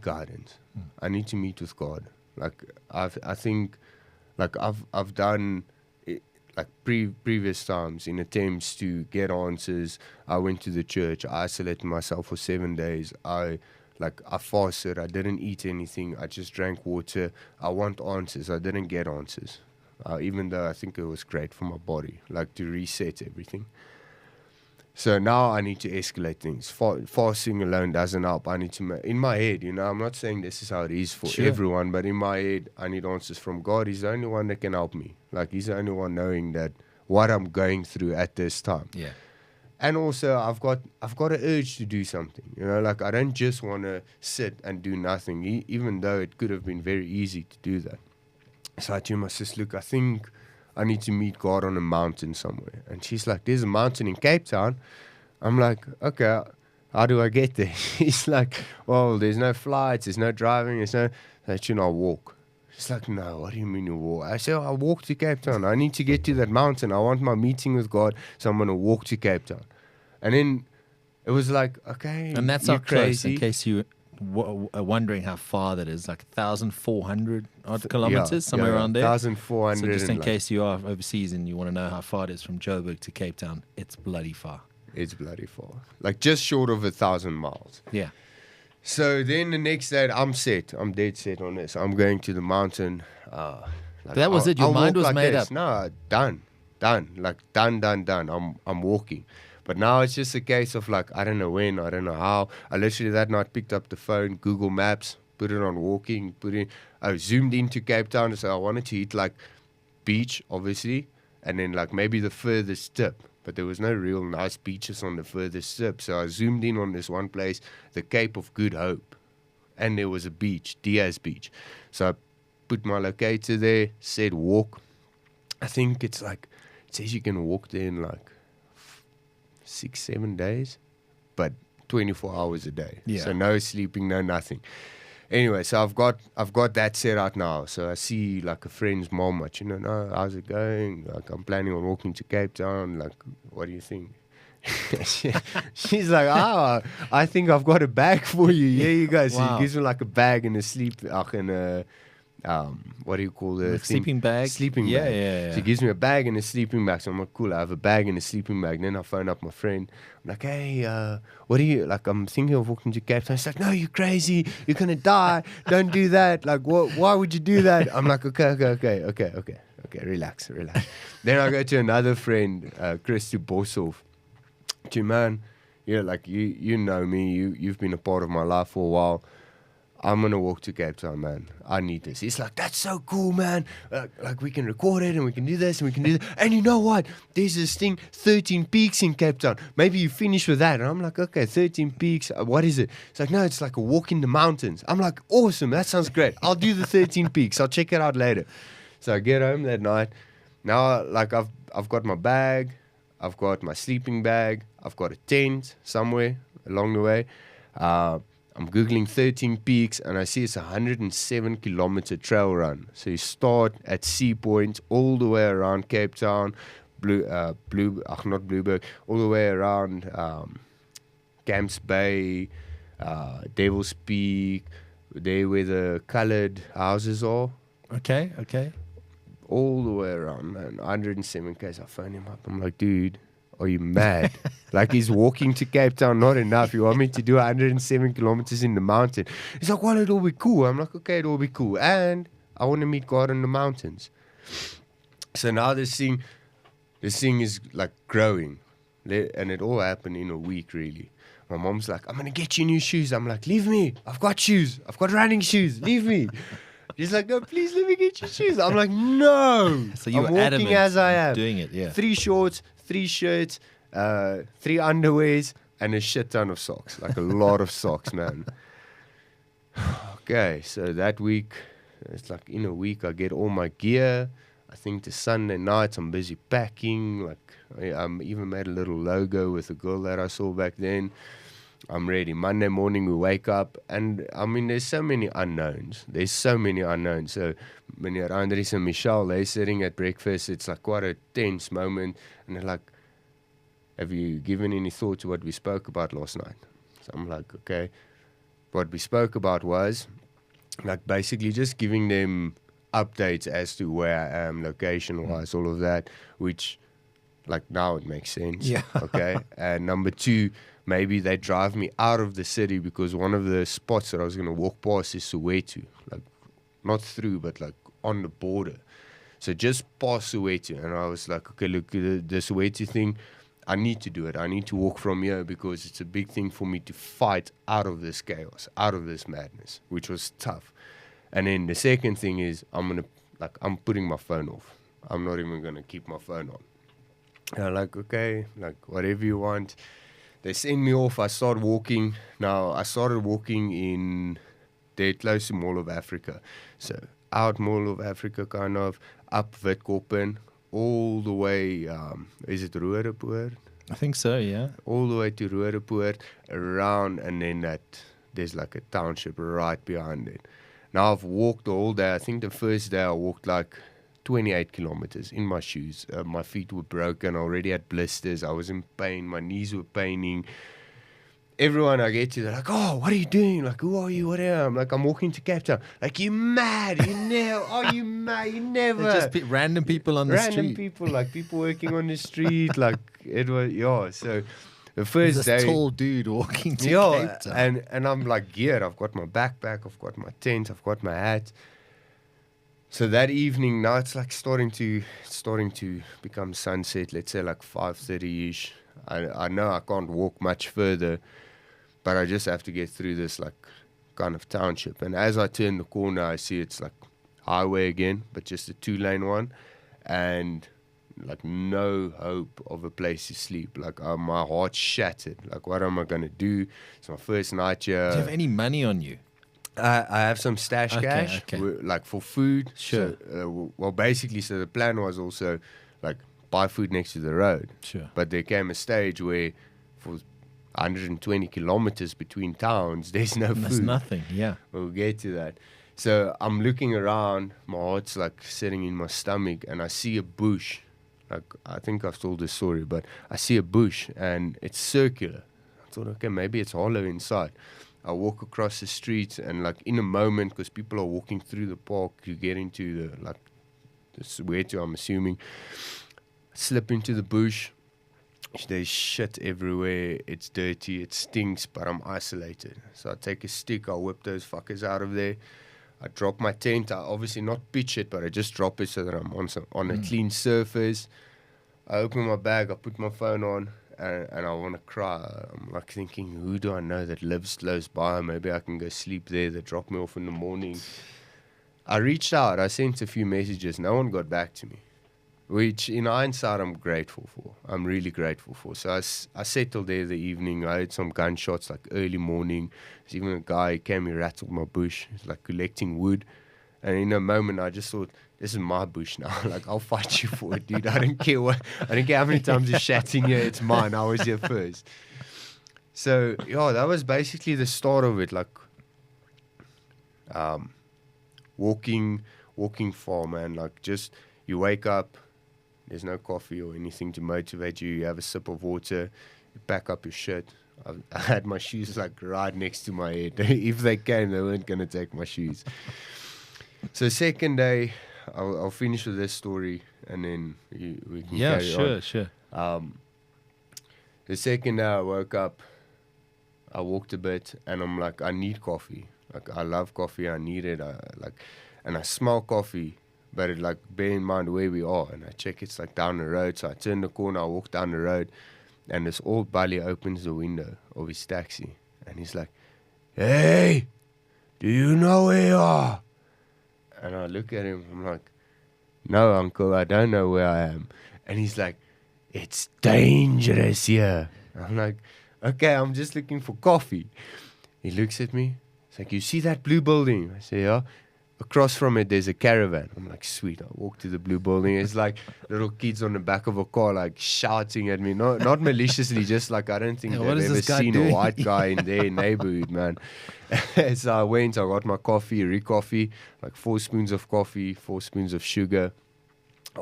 guidance. I need to meet with God. Like I think, like I've done it, like previous times in attempts to get answers. I went to the church. I isolated myself for 7 days. I fasted. I didn't eat anything. I just drank water. I want answers. I didn't get answers. Even though I think it was great for my body, like to reset everything. So now I need to escalate things. Fasting alone doesn't help. I need to, in my head, I'm not saying this is how it is for everyone, but in my head, I need answers from God. He's the only one that can help me. Like he's the only one knowing that what I'm going through at this time. Yeah. And also, I've got an urge to do something. Like I don't just want to sit and do nothing, even though it could have been very easy to do that. So I told my sister, look, I think I need to meet God on a mountain somewhere. And she's like, there's a mountain in Cape Town. I'm like, okay, how do I get there? He's like, well, there's no flights, there's no driving, I'll walk. She's like, no, what do you mean you walk? I said, I'll walk to Cape Town. I need to get to that mountain. I want my meeting with God, so I'm going to walk to Cape Town. And then it was like, okay, and that's you're not close, crazy. in case you are wondering how far that is, like 1,400 odd kilometers, somewhere around there. 1,400. So just in case you are overseas and you want to know how far it is from Joburg to Cape Town, it's bloody far. It's bloody far. Like just short of 1,000 miles. Yeah. So then the next day, I'm set. I'm dead set on this. I'm going to the mountain. That was it. Your mind was like made this. up. No, done. Like done. I'm walking. But now it's just a case of like, I don't know when, I don't know how. I literally that night picked up the phone, Google Maps, put it on walking, I zoomed into Cape Town. So I wanted to hit like beach, obviously, and then like maybe the furthest tip. But there was no real nice beaches on the furthest tip. So I zoomed in on this one place, the Cape of Good Hope. And there was a beach, Diaz Beach. So I put my locator there, said walk. I think it says you can walk there in like 6-7 days, but 24 hours a day. Yeah. So no sleeping, no nothing. Anyway, so I've got that set out now. So I see like a friend's mom, no, how's it going? Like I'm planning on walking to Cape Town. Like, what do you think? She's like, I think I've got a bag for you. Here you go. So Wow. she gives me like a bag and a what do you call the sleeping bag? Sleeping Yeah, bag. yeah. She gives me a bag and a sleeping bag. So I'm like, cool, I have a bag and a sleeping bag. Then I phone up my friend. I'm like, hey, what are you, like, I'm thinking of walking to Cape Town. She's like, no, you're crazy. You're going to die. Don't do that. Like, why would you do that? I'm like, okay, relax. Then I go to another friend, Chris Boshoff. Man, like, you know me. You've been a part of my life for a while. I'm going to walk to Cape Town, man. I need this. He's like, that's so cool, man. Like we can record it and we can do this and we can do that. And you know what? There's this thing, 13 peaks in Cape Town. Maybe you finish with that. And I'm like, okay, 13 peaks. What is it? It's like, no, it's like a walk in the mountains. I'm like, awesome. That sounds great. I'll do the 13 peaks. I'll check it out later. So I get home that night. Now, like, I've got my bag. I've got my sleeping bag. I've got a tent somewhere along the way. I'm Googling 13 peaks and I see it's a 107 kilometer trail run. So you start at Sea Point all the way around Cape Town, not Blueberg, all the way around Camps Bay, Devil's Peak, there where the colored houses are. Okay. All the way around, man. 107 k's. I phone him up. I'm like, dude, are you mad? Like, he's walking to Cape Town, not enough. You want me to do 107 kilometers in the mountain? He's like, well, it'll be cool. I'm like, okay, it'll be cool. And I want to meet God in the mountains. So now this thing is like growing. And it all happened in a week, really. My mom's like, I'm going to get you new shoes. I'm like, leave me. I've got shoes. I've got running shoes. Leave me. He's like, no, please let me get your shoes. I'm like, no. So you I'm were walking adamant as I on am. doing it, yeah. 3 shorts, 3 shirts, 3 underwears, and a shit ton of socks. Like a lot of socks, man. Okay, so that week, it's like in a week I get all my gear. I think the Sunday nights I'm busy packing. Like I even made a little logo with a girl that I saw back then. I'm ready. Monday morning we wake up, and I mean there's so many unknowns. So when you're Andres and Michelle, they're sitting at breakfast, it's like quite a tense moment, and they're like, have you given any thought to what we spoke about last night? So I'm like, okay. What we spoke about was like basically just giving them updates as to where I am, location-wise, all of that, which like now it makes sense. Yeah. Okay. And number 2, maybe they drive me out of the city because one of the spots that I was going to walk past is Soweto, like not through, but like on the border. So just past Soweto. And I was like, okay, look, the Soweto thing, I need to do it. I need to walk from here because it's a big thing for me to fight out of this chaos, out of this madness, which was tough. And then the second thing is I'm putting my phone off. I'm not even going to keep my phone on. And I'm like, okay, like whatever you want. They send me off. I start walking. Now, I started walking in dead close to Mall of Africa. So out Mall of Africa, kind of, up Witkoppen, all the way, is it Roodepoort? I think so, yeah. All the way to Roodepoort, around, and then there's like a township right behind it. Now, I've walked the whole day. I think the first day I walked like 28 kilometers in my shoes. My feet were broken. I already had blisters. I was in pain. My knees were paining. Everyone I get to, they're like, oh, what are you doing? Like, who are you? What am I? I'm like, I'm walking to Cape Town. Like, you mad? You never? Are you mad? You never? They're just random people on the street. Random people, like people working on the street. Like, it was, yeah. So the first This day, tall dude walking to Cape Town. and I'm like geared. I've got my backpack. I've got my tent. I've got my hat. So that evening, now it's like starting to become sunset. Let's say like 5:30ish. I know I can't walk much further, but I just have to get through this like kind of township. And as I turn the corner, I see it's like highway again, but just a 2-lane one, and like no hope of a place to sleep. Like my heart's shattered. Like, what am I gonna do? It's my first night here. Do you have any money on you? I have some stash cash, okay. like for food. Sure. So, well, basically, so the plan was also like buy food next to the road. Sure. But there came a stage where for 120 kilometers between towns, there's no food. There's nothing, yeah. We'll get to that. So I'm looking around, my heart's like sitting in my stomach, and I see a bush. Like, I think I've told this story, but I see a bush and it's circular. I thought, okay, maybe it's hollow inside. I walk across the street, and like in a moment, because people are walking through the park, you get into the Soweto, I'm assuming, slip into the bush. There's shit everywhere. It's dirty. It stinks, but I'm isolated. So I take a stick. I whip those fuckers out of there. I drop my tent. I obviously not pitch it, but I just drop it so that I'm on a clean surface. I open my bag. I put my phone on, and I want to cry. I'm like thinking, who do I know that lives close by? Maybe I can go sleep there. They drop me off in the morning. I reached out. I sent a few messages. No one got back to me, which in hindsight I'm grateful for. I'm really grateful for. So I settled there the evening. I heard some gunshots like early morning. There's even a guy came, he rattled my bush. He's like collecting wood. And in a moment I just thought, this is my bush now. Like, I'll fight you for it, dude. I don't care how many times you shat in here. It's mine. I was here first. So yeah, that was basically the start of it. Like, walking far, man. Like, just you wake up. There's no coffee or anything to motivate you. You have a sip of water. You pack up your shit. I had my shoes like right next to my head. If they came, they weren't going to take my shoes. So second day, I'll finish with this story, and then we can carry on. Yeah, sure. The second day I woke up, I walked a bit, and I'm like, I need coffee. Like, I love coffee. I need it. And I smell coffee. But it, like, bear in mind where we are, and I check it's like down the road. So I turn the corner, I walk down the road, and this old bully opens the window of his taxi, and he's like, "Hey, do you know where you are?" And I look at him, I'm like, no, uncle, I don't know where I am. And he's like, it's dangerous here. I'm like, okay, I'm just looking for coffee. He looks at me. He's like, you see that blue building? I say, yeah. Across from it, there's a caravan. I'm like, sweet. I walk to the blue building. It's like little kids on the back of a car, like shouting at me. Not maliciously, just like I don't think they've ever seen a white guy in their neighborhood, man. So I went, I got my coffee, re-coffee, like 4 spoons of coffee, 4 spoons of sugar.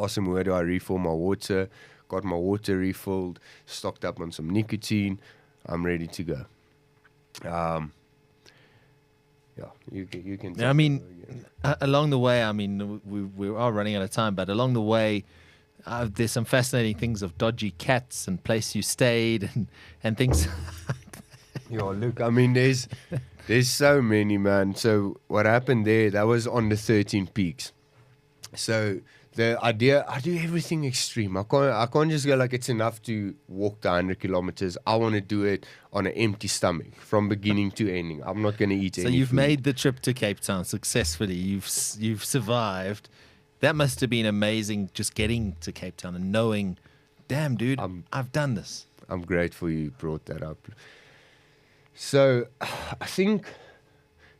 Asked him where do I refill my water. Got my water refilled, stocked up on some nicotine. I'm ready to go. You can. I mean, along the way, I mean, we are running out of time, but along the way, there's some fascinating things of dodgy cats and place you stayed and things. Yeah, look, I mean, there's so many, man. So what happened there? That was on the 13 Peaks. So the idea, I do everything extreme. I can't just go like it's enough to walk the 100 kilometers. I want to do it on an empty stomach from beginning to ending. I'm not going to eat any So you've food. made the trip to Cape Town successfully. You've survived. That must have been amazing, just getting to Cape Town and knowing, damn, dude, I've done this. I'm grateful you brought that up. So I think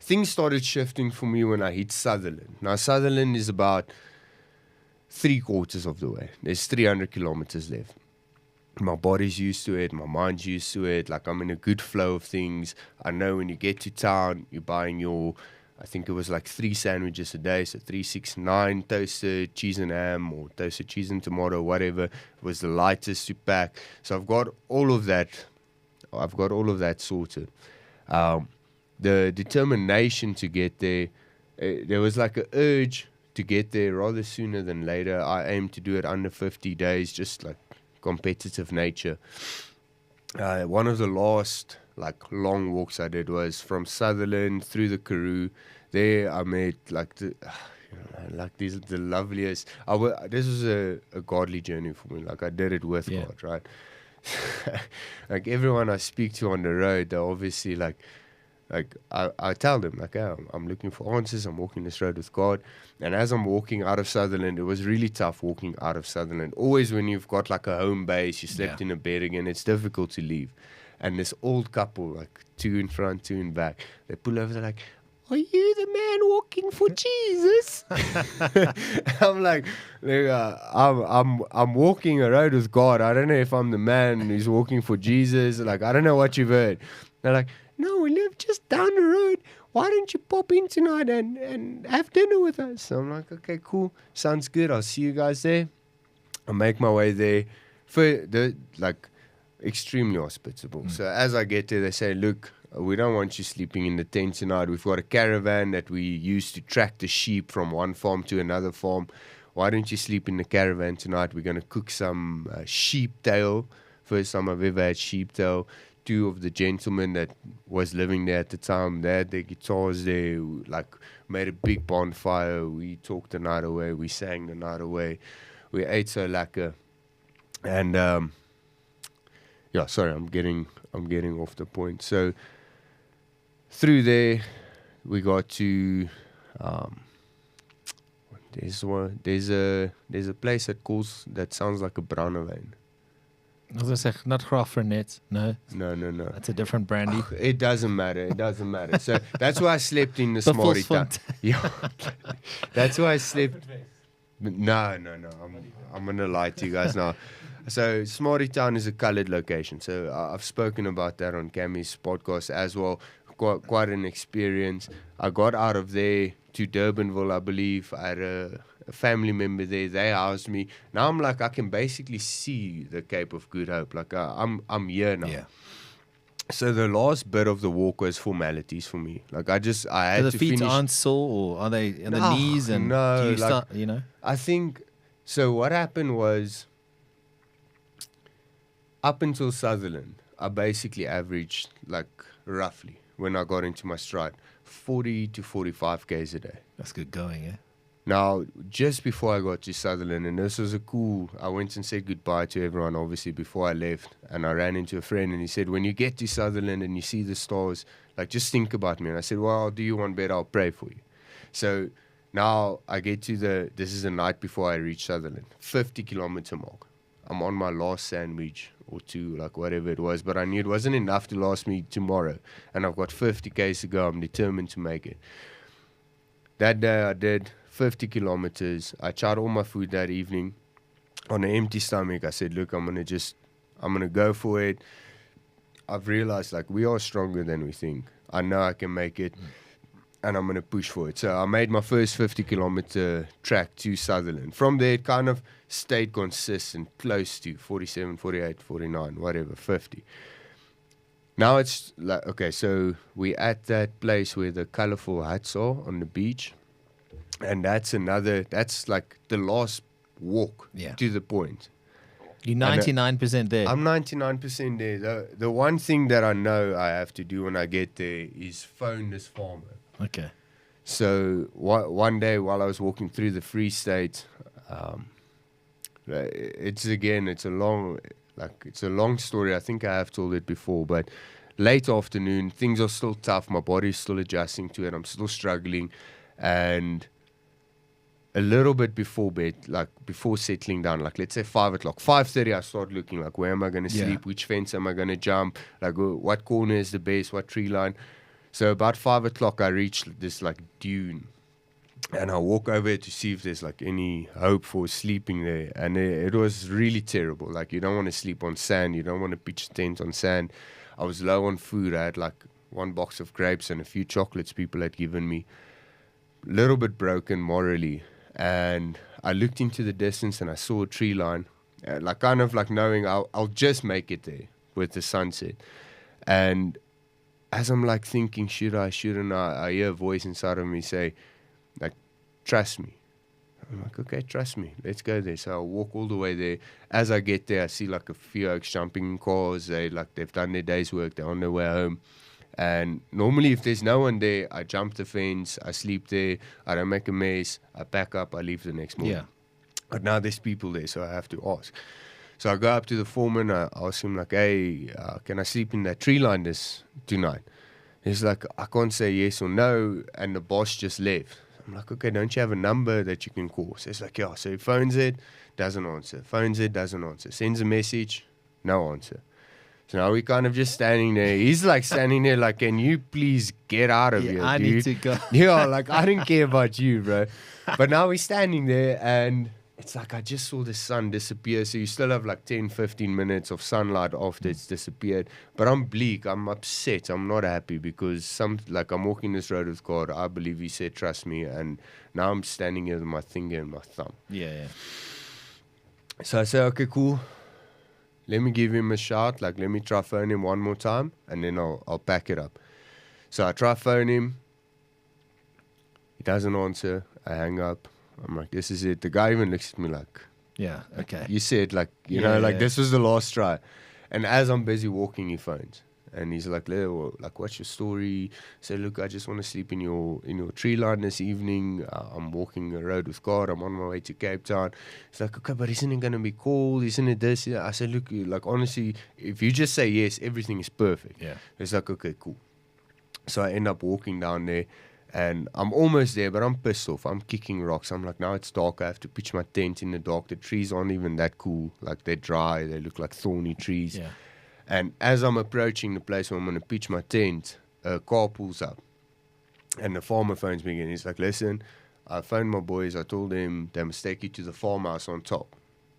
things started shifting for me when I hit Sutherland. Now, Sutherland is about 3/4 of the way. There's 300 kilometers left. My body's used to it. My mind's used to it. Like, I'm in a good flow of things. I know when you get to town, you're buying your, I think it was like 3 sandwiches a day. So 3, 6, 9 toasted cheese and ham or toasted cheese and tomato, whatever. It was the lightest to pack. So I've got all of that. I've got all of that sorted. The determination to get there, there was like an urge to get there rather sooner than later. I aim to do it under 50 days, just like competitive nature. One of the last like long walks I did was from Sutherland through the Karoo. There I met like the loveliest. This was a godly journey for me. Like I did it with God, right? Like everyone I speak to on the road, they're obviously like I tell them, like, oh, I'm looking for answers. I'm walking this road with God. And as I'm walking out of Sutherland, it was really tough walking out of Sutherland. Always when you've got like a home base, you slept in a bed again, it's difficult to leave. And this old couple, like 2 in front, 2 in back, they pull over, they're like, are you the man walking for Jesus? I'm like, I'm walking a road with God. I don't know if I'm the man who's walking for Jesus. Like, I don't know what you've heard. They're like, no, we live just down the road. Why don't you pop in tonight and have dinner with us? So I'm like, okay, cool. Sounds good. I'll see you guys there. I make my way there. Extremely hospitable. So as I get there, they say, look, we don't want you sleeping in the tent tonight. We've got a caravan that we use to track the sheep from one farm to another farm. Why don't you sleep in the caravan tonight? We're going to cook some sheep tail. First time I've ever had sheep tail. 2 of the gentlemen that was living there at the time, they had their guitars there, like made a big bonfire. We talked the night away. We sang the night away. We ate so lekker. And sorry, I'm getting off the point. So through there, we got to there's a place that sounds like a Brandewyn. I was going to say, not Grafrenet. No. No. That's a different brandy. It doesn't matter. So that's why I slept in the Smarty Town. Yeah. That's why I slept. No. I'm going to lie to you guys now. So Smarty Town is a colored location. So I've spoken about that on Cammy's podcast as well. Quite an experience. I got out of there to Durbanville, I believe. I had a family member there. They housed me. Now I'm like, I can basically see the Cape of Good Hope. Like I'm here now. Yeah. So the last bit of the walk was formalities for me. Like I had to finish. The feet aren't sore, or are they in the knees? And no, do you start, you know? I think so. What happened was, up until Sutherland, I basically averaged, like, roughly, when I got into my stride, 40 to 45 Ks a day. That's good going, yeah? Now, just before I got to Sutherland, and this was I went and said goodbye to everyone, obviously, before I left, and I ran into a friend, and he said, when you get to Sutherland and you see the stars, like, just think about me. And I said, well, I'll do you one better, I'll pray for you. So Now I get to this is the night before I reach Sutherland, 50-kilometer mark. I'm on my last sandwich or two, like whatever it was, but I knew it wasn't enough to last me tomorrow. And I've got 50 Ks to go. I'm determined to make it. That day I did 50 kilometers. I tried all my food that evening. On an empty stomach, I said, look, I'm going to go for it. I've realized, like, we are stronger than we think. I know I can make it, and I'm going to push for it. So I made my first 50-kilometer track to Sutherland. From there, it kind of stayed consistent, close to 47, 48, 49, whatever, 50. Now it's like, okay, so we're at that place where the colorful huts are on the beach. And that's like the last walk to the point. You're 99% there. I'm 99% there. The one thing that I know I have to do when I get there is phone this farmer. Okay. So one day while I was walking through the Free State, it's a long story. I think I have told it before, but late afternoon, things are still tough. My body's still adjusting to it. I'm still struggling, and a little bit before bed, like before settling down, like let's say 5 o'clock, 5:30, I start looking like, where am I going to sleep? Which fence am I going to jump? Like, what corner is the base? What tree line? So about 5 o'clock, I reach this like dune, and I walk over to see if there's like any hope for sleeping there. And it was really terrible. Like, you don't want to sleep on sand. You don't want to pitch a tent on sand. I was low on food. I had like one box of grapes and a few chocolates people had given me. Little bit broken morally. And I looked into the distance and I saw a tree line, like kind of like knowing I'll just make it there with the sunset. And as I'm like thinking, should I, shouldn't I hear a voice inside of me say, like, trust me. I'm like, okay, trust me. Let's go there. So I walk all the way there. As I get there, I see like a few oaks jumping in cars. They've done their day's work. They're on their way home. And normally if there's no one there, I jump the fence, I sleep there, I don't make a mess, I pack up, I leave the next morning. Yeah. But now there's people there, so I have to ask. So I go up to the foreman, I ask him like, hey, can I sleep in that tree line tonight? He's like, I can't say yes or no, and the boss just left. I'm like, okay, don't you have a number that you can call? So he's like, yeah. So he phones it, doesn't answer. Phones it, doesn't answer. Sends a message, no answer. So now we're kind of just standing there. He's like standing there like, can you please get out of here, I dude? need to go. Yeah, like, I don't care about you, bro. But now we're standing there, and it's like I just saw the sun disappear. So you still have like 10, 15 minutes of sunlight after it's disappeared. But I'm bleak. I'm upset. I'm not happy because I'm walking this road with God. I believe he said, trust me. And now I'm standing here with my finger and my thumb. Yeah. So I say, okay, cool. Let me give him a shout. Like, let me try phone him one more time, and then I'll pack it up. So I try phone him. He doesn't answer. I hang up. I'm like, this is it. The guy even looks at me like, Yeah, okay. you said, like, you Yeah, know, like yeah. this was the last try. And as I'm busy walking, he phones. And he's like, Leo, like, what's your story? I said, look, I just want to sleep in your tree line this evening. I'm walking the road with God. I'm on my way to Cape Town. He's like, okay, but isn't it going to be cold? Isn't it this? I said, look, like, honestly, if you just say yes, everything is perfect. Yeah. He's like, okay, cool. So I end up walking down there. And I'm almost there, but I'm pissed off. I'm kicking rocks. I'm like, now it's dark. I have to pitch my tent in the dark. The trees aren't even that cool. Like, they're dry. They look like thorny trees. Yeah. And as I'm approaching the place where I'm going to pitch my tent, a car pulls up. And the farmer phones me again. He's like, listen, I phoned my boys. I told them they must take you to the farmhouse on top.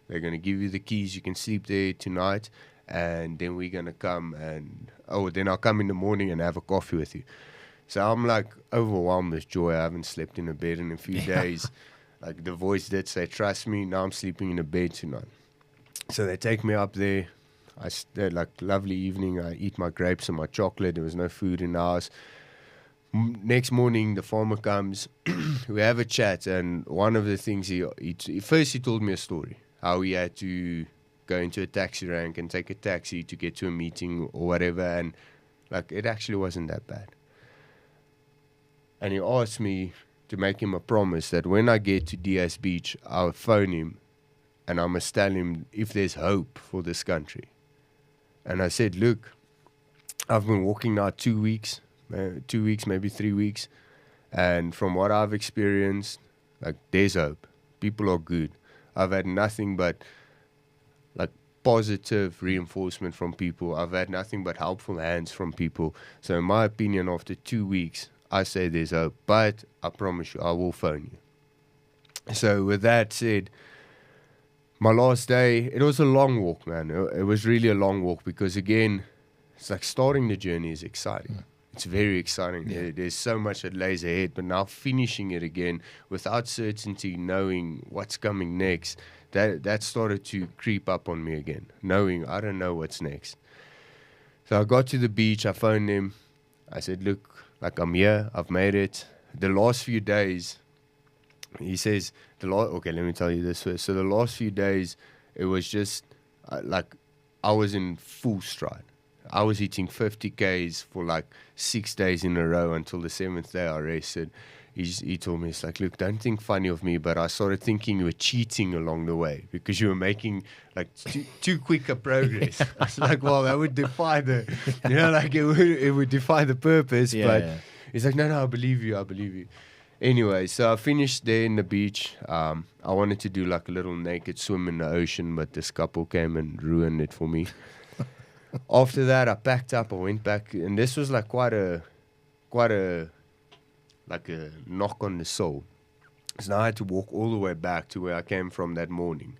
They're going to give you the keys. You can sleep there tonight. And then we're going to come and, then I'll come in the morning and have a coffee with you. So I'm like overwhelmed with joy. I haven't slept in a bed in a few days. Like, the voice did say, trust me, now I'm sleeping in a bed tonight. So they take me up there. They're like, lovely evening. I eat my grapes and my chocolate. There was no food in the house. Next morning, the farmer comes. We have a chat. And one of the things he told me a story. How he had to go into a taxi rank and take a taxi to get to a meeting or whatever. And like, it actually wasn't that bad. And he asked me to make him a promise that when I get to DS Beach, I'll phone him and I must tell him if there's hope for this country. And I said, look, I've been walking now 2 weeks, maybe 3 weeks, And from what I've experienced, like, there's hope. People are good. I've had nothing but like positive reinforcement from people. I've had nothing but helpful hands from people. So in my opinion, after 2 weeks, I say there's hope. But I promise you, I will phone you. So with that said, my last day, it was a long walk, man. It was really a long walk because, again, it's like starting the journey is exciting. It's very exciting. There's so much that lays ahead, but now finishing it again without certainty, knowing what's coming next, that started to creep up on me again, knowing I don't know what's next. So I got to the beach, I phoned him. I said, look, like, I'm here, I've made it. The last few days, he says, okay, let me tell you this first. So the last few days, it was just like I was in full stride. I was hitting 50 Ks for like 6 days in a row until the 7th day I rested. He told me, it's like, look, don't think funny of me, but I started thinking you were cheating along the way because you were making like too quick a progress. I was like, well, that would defy it would defy the purpose. He's like, no, I believe you. Anyway, so I finished there in the beach. I wanted to do like a little naked swim in the ocean, but this couple came and ruined it for me. After that, I packed up, I went back, and this was like quite a knock on the soul. So now I had to walk all the way back to where I came from that morning,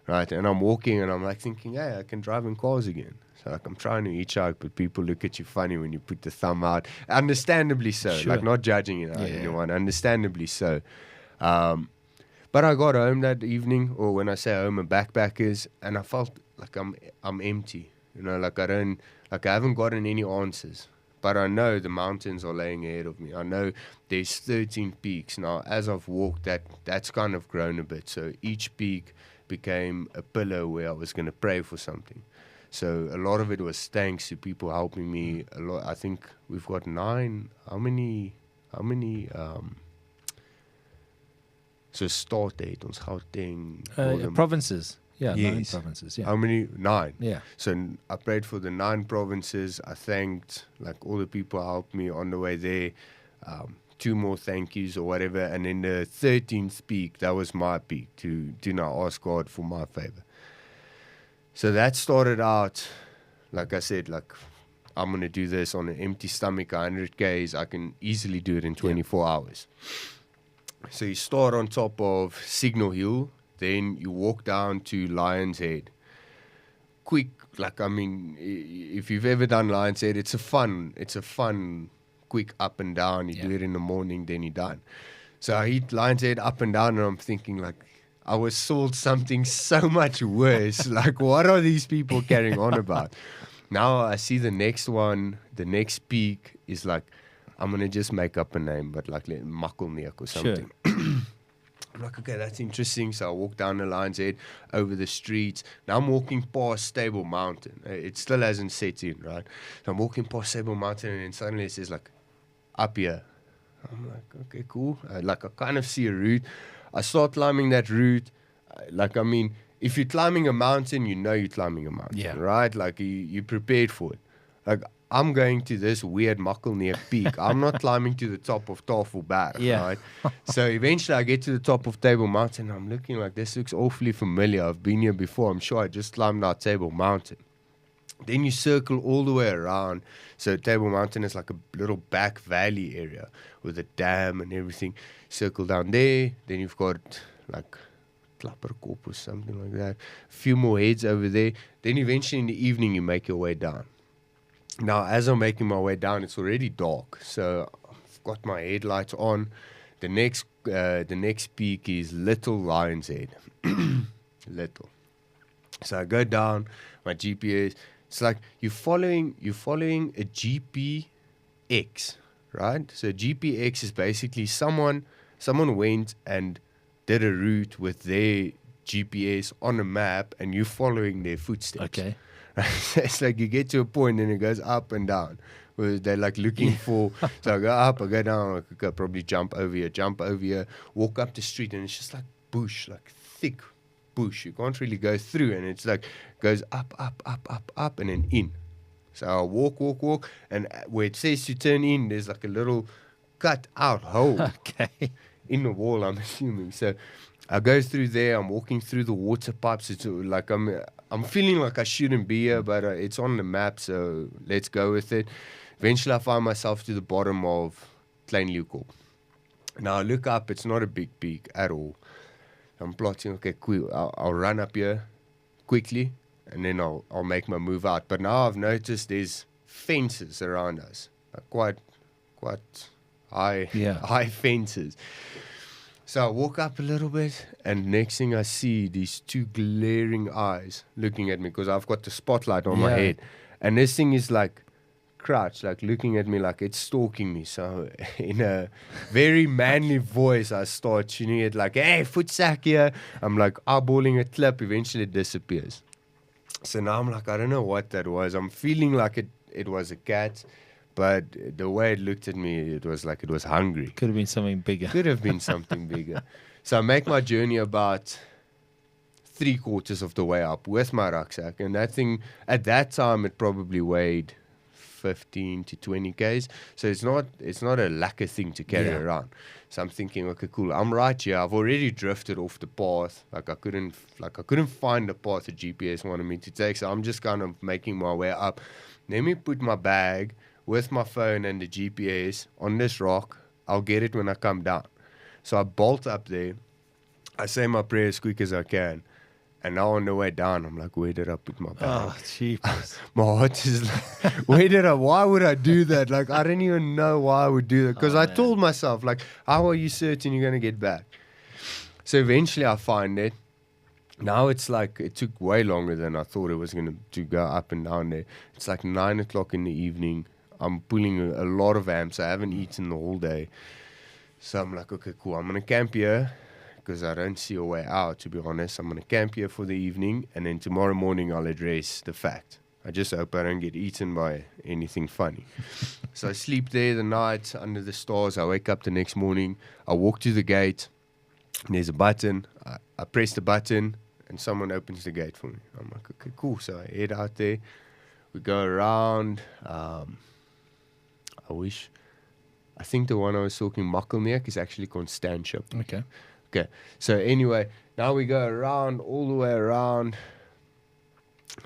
right? And I'm walking, and I'm like thinking, hey, I can drive in cars again. So like I'm trying to hitchhike, but people look at you funny when you put the thumb out. Understandably so, like not judging it anyone, understandably so. But I got home that evening, or when I say home, a backpackers, and I felt like I'm empty. You know, like I haven't gotten any answers, but I know the mountains are laying ahead of me. I know there's 13 peaks. Now, as I've walked, that's kind of grown a bit. So each peak became a pillar where I was going to pray for something. So a lot of it was thanks to people helping me. A lot. I think we've got 9. How many? So start date ons Gauteng. Provinces. Yeah, yes. 9 provinces. Yeah. How many? 9. Yeah. So I prayed for the 9 provinces. I thanked like all the people who helped me on the way there. 2 more thank yous or whatever. And then the 13th peak, that was my peak to now ask God for my favor. So that started out, like I said, like I'm going to do this on an empty stomach, 100 Ks. I can easily do it in 24 hours. So you start on top of Signal Hill. Then you walk down to Lion's Head. Quick, like, I mean, if you've ever done Lion's Head, it's a fun, quick up and down. You do it in the morning, then you're done. So I hit Lion's Head up and down, and I'm thinking, like, I was sold something so much worse. Like, what are these people carrying on about? Now I see the next one, the next peak is like, I'm going to just make up a name, but like Makkelneek or something. Sure. I'm like, okay, that's interesting. So I walk down the Lion's Head over the streets. Now I'm walking past Stable Mountain. It still hasn't set in, right? So I'm walking past Stable Mountain, and then suddenly it says, like, up here. I'm like, okay, cool. I kind of see a route. I start climbing that route. Like, I mean, if you're climbing a mountain, you know you're climbing a mountain, right? Like, you're prepared for it. Like, I'm going to this weird Makkelneek peak. I'm not climbing to the top of Tafelberg, right? So eventually I get to the top of Table Mountain. I'm looking like, this looks awfully familiar. I've been here before. I'm sure I just climbed out Table Mountain. Then you circle all the way around. So Table Mountain is like a little back valley area with a dam and everything. Circle down there. Then you've got like Klapperkop or something like that. A few more heads over there. Then eventually in the evening you make your way down. Now, as I'm making my way down, it's already dark. So I've got my headlights on. The next peak is Little Lion's Head. Little. So I go down, my GPS. It's like you're following a GPX, right? So GPX is basically someone went and did a route with their GPS on a map, and you're following their footsteps. Okay. It's like you get to a point and it goes up and down. Where they're like looking for. So I go up, I go down, I could probably jump over here, walk up the street, and it's just like bush, like thick bush. You can't really go through, and it's like goes up, and then in. So I walk, and where it says to turn in, there's like a little cut out hole Okay. in the wall, I'm assuming. So I go through there. I'm walking through the water pipes. It's like I'm feeling like I shouldn't be here, but it's on the map, so let's go with it. Eventually, I find myself to the bottom of Klein Leeuwkop. Now I look up. It's not a big peak at all. I'm plotting. Okay, cool. I'll run up here quickly, and then I'll make my move out. But now I've noticed there's fences around us, like quite high fences. So I walk up a little bit, and next thing I see, these two glaring eyes looking at me because I've got the spotlight on my head. And this thing is like crouched, like looking at me like it's stalking me. So in a very manly voice, I start tuning it like, hey, footsack here. I'm like eyeballing a clip, eventually it disappears. So now I'm like, I don't know what that was. I'm feeling like it was a cat. But the way it looked at me, it was like it was hungry. Could have been something bigger. Could have been something bigger. So I make my journey about 3/4 of the way up with my rucksack. And that thing, at that time, it probably weighed 15 to 20 Ks. So it's not a lacquer thing to carry around. So I'm thinking, okay, cool. I'm right here. I've already drifted off the path. Like I couldn't find the path the GPS wanted me to take. So I'm just kind of making my way up. Let me put my bag with my phone and the GPS on this rock. I'll get it when I come down. So I bolt up there. I say my prayer as quick as I can. And now on the way down, I'm like, where did I put my bag? Oh, jeepers. My heart is like, why would I do that? Like, I don't even know why I would do that. Because I told myself, like, how are you certain you're going to get back? So eventually I find it. Now it's like, it took way longer than I thought it was going to go up and down there. It's like 9 o'clock in the evening. I'm pulling a lot of amps. I haven't eaten the whole day. So I'm like, okay, cool. I'm going to camp here because I don't see a way out, to be honest. I'm going to camp here for the evening, and then tomorrow morning I'll address the fact. I just hope I don't get eaten by anything funny. So I sleep there the night under the stars. I wake up the next morning. I walk to the gate. There's a button. I press the button, and someone opens the gate for me. I'm like, okay, cool. So I head out there. We go around. I think the one I was talking, Makkelneek, is actually Constantia. Okay. So anyway, now we go around, all the way around.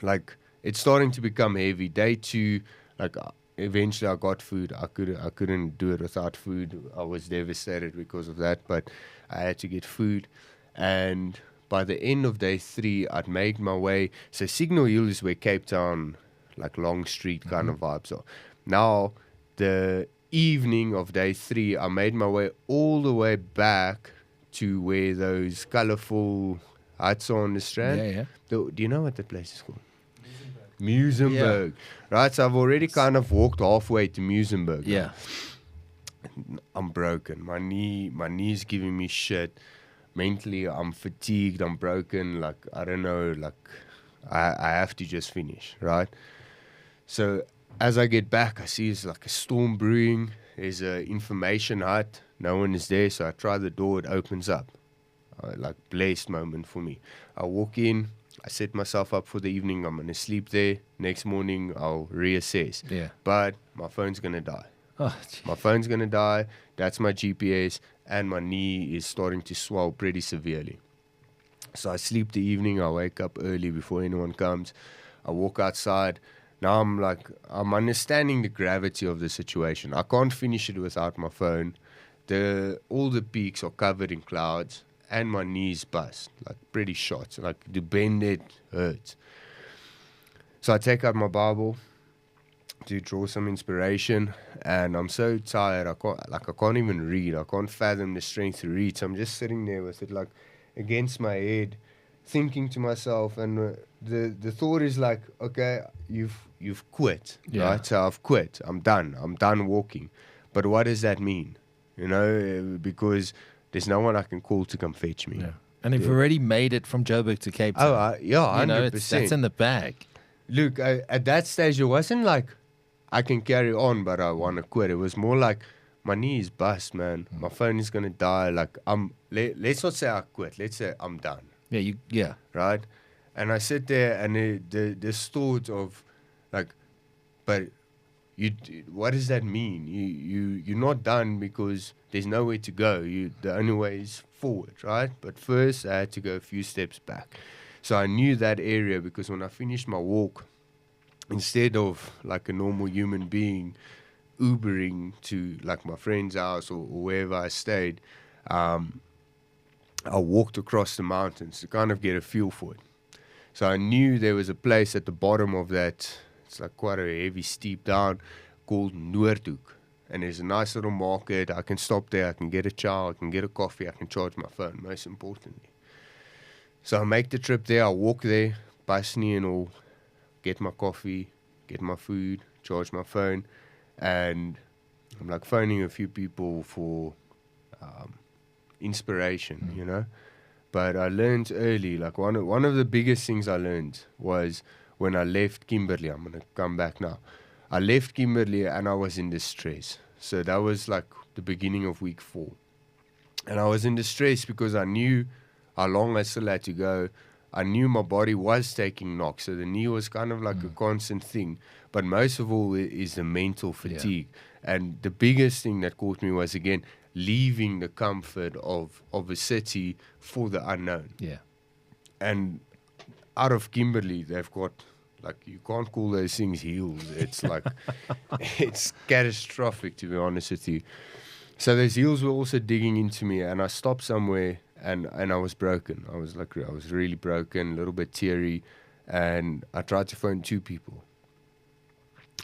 Like, it's starting to become heavy. Day 2, like, eventually I got food. I couldn't do it without food. I was devastated because of that, but I had to get food. And by the end of day 3, I'd made my way. So Signal Hill is where Cape Town, like Long Street kind of vibes are. Now, the evening of day 3, I made my way all the way back to where those colourful huts are on the Strand. Do you know what the place is called? Muizenberg. Right, so I've already kind of walked halfway to Muizenberg. I'm broken. My knee's giving me shit. Mentally, I'm fatigued. I'm broken. Like, I don't know. Like, I have to just finish, right? So as I get back, I see it's like a storm brewing. There's an information hut. No one is there, so I try the door. It opens up. Like, blessed moment for me. I walk in. I set myself up for the evening. I'm going to sleep there. Next morning, I'll reassess. But my phone's going to die. My phone's going to die. That's my GPS. And my knee is starting to swell pretty severely. So I sleep the evening. I wake up early before anyone comes. I walk outside. Now I'm understanding the gravity of the situation. I can't finish it without my phone. All the peaks are covered in clouds. And my knees bust, like pretty shot. Like, to bend it hurts. So I take out my Bible to draw some inspiration, and I'm so tired. I can't even read. I can't fathom the strength to read. So I'm just sitting there with it like against my head, thinking to myself. And the thought is like, okay, you've quit, right? So I've quit. I'm done. I'm done walking. But what does that mean? You know, because there's no one I can call to come fetch me. And you've already made it from Joburg to Cape Town. 100%. That's in the bag. Look, at that stage, it wasn't like I can carry on, but I want to quit. It was more like my knee is bust, man. My phone is going to die. Like, let's not say I quit. Let's say I'm done. Right? And I sit there, and this thought of, like, but what does that mean? You're not done because there's nowhere to go. The only way is forward, right? But first, I had to go a few steps back. So I knew that area because when I finished my walk, instead of like a normal human being Ubering to like my friend's house or wherever I stayed, I walked across the mountains to kind of get a feel for it. So I knew there was a place at the bottom of that, it's like quite a heavy steep down, called Noordhoek. And there's a nice little market. I can stop there, I can get a chow, I can get a coffee, I can charge my phone, most importantly. So I make the trip there, I walk there, busney and all, get my coffee, get my food, charge my phone, and I'm like phoning a few people for inspiration, you know. But I learned early, like one of the biggest things I learned was when I left Kimberley. I'm going to come back now. I left Kimberley and I was in distress. So that was like the beginning of week 4. And I was in distress because I knew how long I still had to go. I knew my body was taking knocks. So the knee was kind of like a constant thing. But most of all is the mental fatigue. Yeah. And the biggest thing that caught me was, again, leaving the comfort of a city for the unknown. Yeah. And out of Kimberley, they've got, like, you can't call those things hills. It's like, it's catastrophic, to be honest with you. So those hills were also digging into me, and I stopped somewhere, and I was broken. I was really broken, a little bit teary, and I tried to phone 2 people.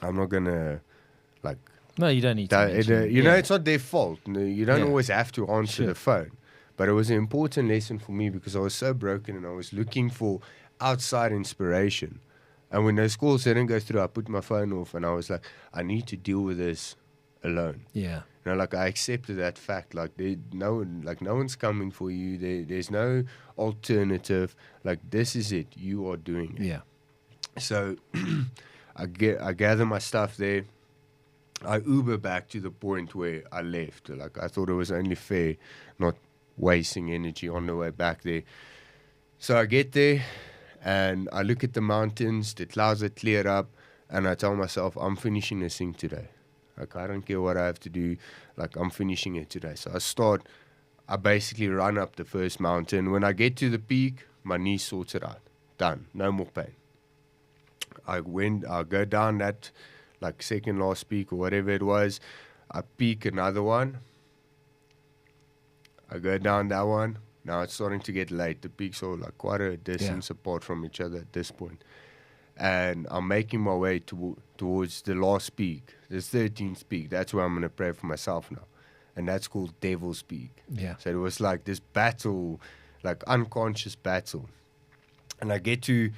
I'm not going to, like... No, you don't need to. You know, it's not their fault. You don't always have to answer the phone. But it was an important lesson for me because I was so broken and I was looking for outside inspiration. And when those calls didn't go through, I put my phone off and I was like, I need to deal with this alone. Yeah. You know, like I accepted that fact. Like no one's coming for you. There's no alternative. Like this is it. You are doing it. Yeah. So I gather my stuff there. I Uber back to the point where I left. Like I thought it was only fair, not wasting energy on the way back there. So I get there and I look at the mountains, the clouds are cleared up, and I tell myself, I'm finishing this thing today. Like I don't care what I have to do, like I'm finishing it today. So I basically run up the first mountain. When I get to the peak, my knee sorts it out. Done. No more pain. I'll go down that like second last peak or whatever it was. I peak another one. I go down that one. Now it's starting to get late. The peaks are like quite a distance apart from each other at this point. And I'm making my way towards the last peak, the 13th peak. That's where I'm going to pray for myself now. And that's called Devil's Peak. Yeah. So it was like this battle, like unconscious battle. And I get to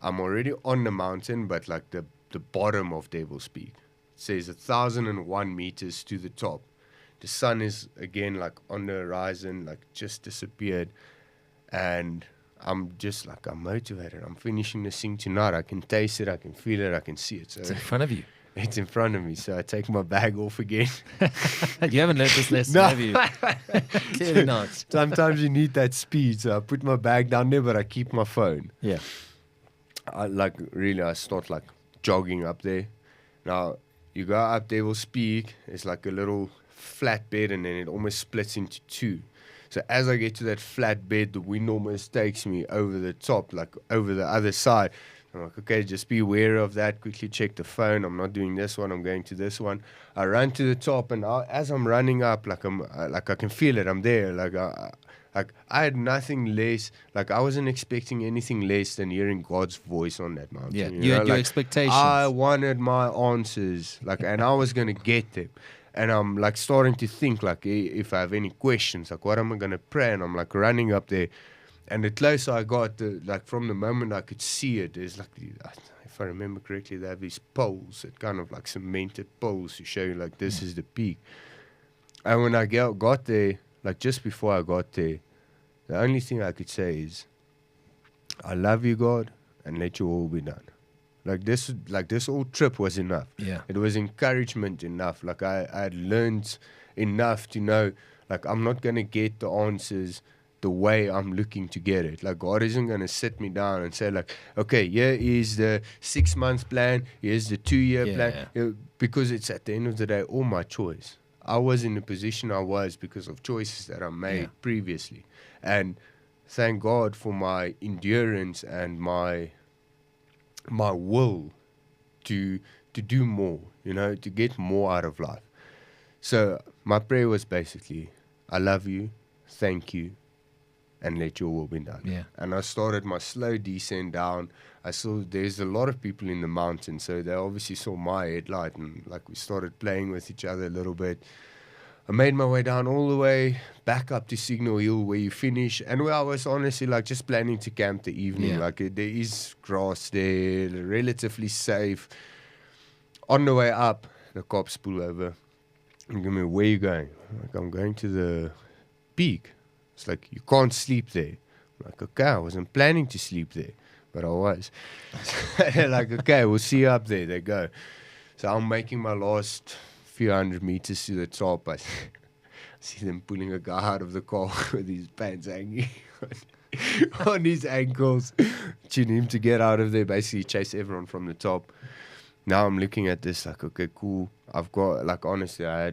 I'm already on the mountain, but like the bottom of Devil's Peak. It says 1,001 meters to the top. The sun is again like on the horizon, like just disappeared. And I'm just like, I'm motivated. I'm finishing this thing tonight. I can taste it. I can feel it. I can see it. So it's in front of you. It's in front of me. So I take my bag off again. You haven't learned this lesson, have you? Clearly not. Sometimes you need that speed. So I put my bag down there, but I keep my phone. Yeah. I start like jogging up there. Now, you go up Devil's Peak. It's like a little flat bed, and then it almost splits into 2. So as I get to that flat bed, the wind almost takes me over the top, like over the other side. I'm like, okay, just be aware of that. Quickly check the phone. I'm not doing this one. I'm going to this one. I run to the top, and as I'm running up, like I can feel it. I'm there. Like I had nothing less. Like I wasn't expecting anything less than hearing God's voice on that mountain. Yeah, you had your expectations. I wanted my answers, and I was gonna get them. And I'm like starting to think, like, if I have any questions, like, what am I gonna pray? And I'm like running up there. And the closer I got, from the moment I could see it, there's like, if I remember correctly, they have these poles, that kind of like cemented poles to show you, like, this is the peak. And when I got there, like just before I got there, the only thing I could say is, I love you, God, and let your will be done. Like this whole trip was enough. Yeah. It was encouragement enough. Like I had learned enough to know, like, I'm not going to get the answers the way I'm looking to get it. Like, God isn't going to sit me down and say, like, okay, here is the 6-month plan, here's the 2-year plan. Because it's at the end of the day all my choice. I was in the position I was because of choices that I made previously. And thank God for my endurance and my will to do more, you know, to get more out of life. So my prayer was basically, I love you, thank you, and let your will be done. Yeah. And I started my slow descent down. I saw there's a lot of people in the mountain, so they obviously saw my headlight, and like we started playing with each other a little bit. I made my way down all the way back up to Signal Hill where you finish, and where I was honestly like just planning to camp the evening. Yeah. Like there is grass there, relatively safe. On the way up, the cops pull over and give me, where are you going? I'm like, I'm going to the peak. It's like, you can't sleep there. I'm like, okay, I wasn't planning to sleep there, but I was. They're like, okay, we'll see you up there. They go. So I'm making my last few hundred meters to the top. I see them pulling a guy out of the car with his pants hanging on his ankles, tuning him to get out of there, basically chase everyone from the top. Now I'm looking at this like, okay, cool. I've got, like, honestly, I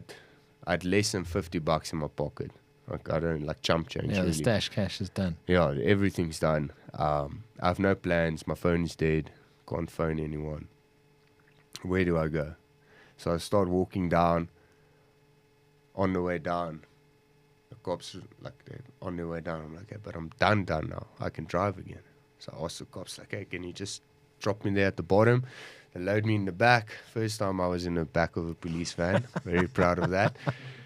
had less than $50 in my pocket. Like, I don't, like, chump change. Yeah, really. the stash cash is done. Yeah, everything's done. I have no plans. My phone is dead. Can't phone anyone. Where do I go? So I start walking down. On the way down, the cops, like, they're on their way down. I'm like, hey, but I'm done now. I can drive again. So I asked the cops, like, hey, can you just drop me there at the bottom? They load me in the back. First time I was in the back of a police van. Very proud of that.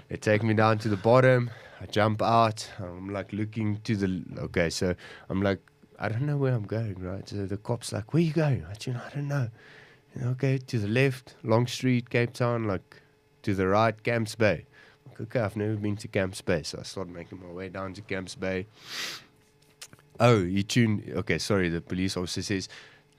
They take me down to the bottom. I jump out. I'm like looking to the... Okay, so I'm like, I don't know where I'm going, right? So the cop's like, where you going? I don't know. Okay, to the left, Long Street, Cape Town. Like, to the right, Camps Bay. Like, okay, I've never been to Camps Bay. So I started making my way down to Camps Bay. Oh, you tune... Okay, sorry, the police officer says...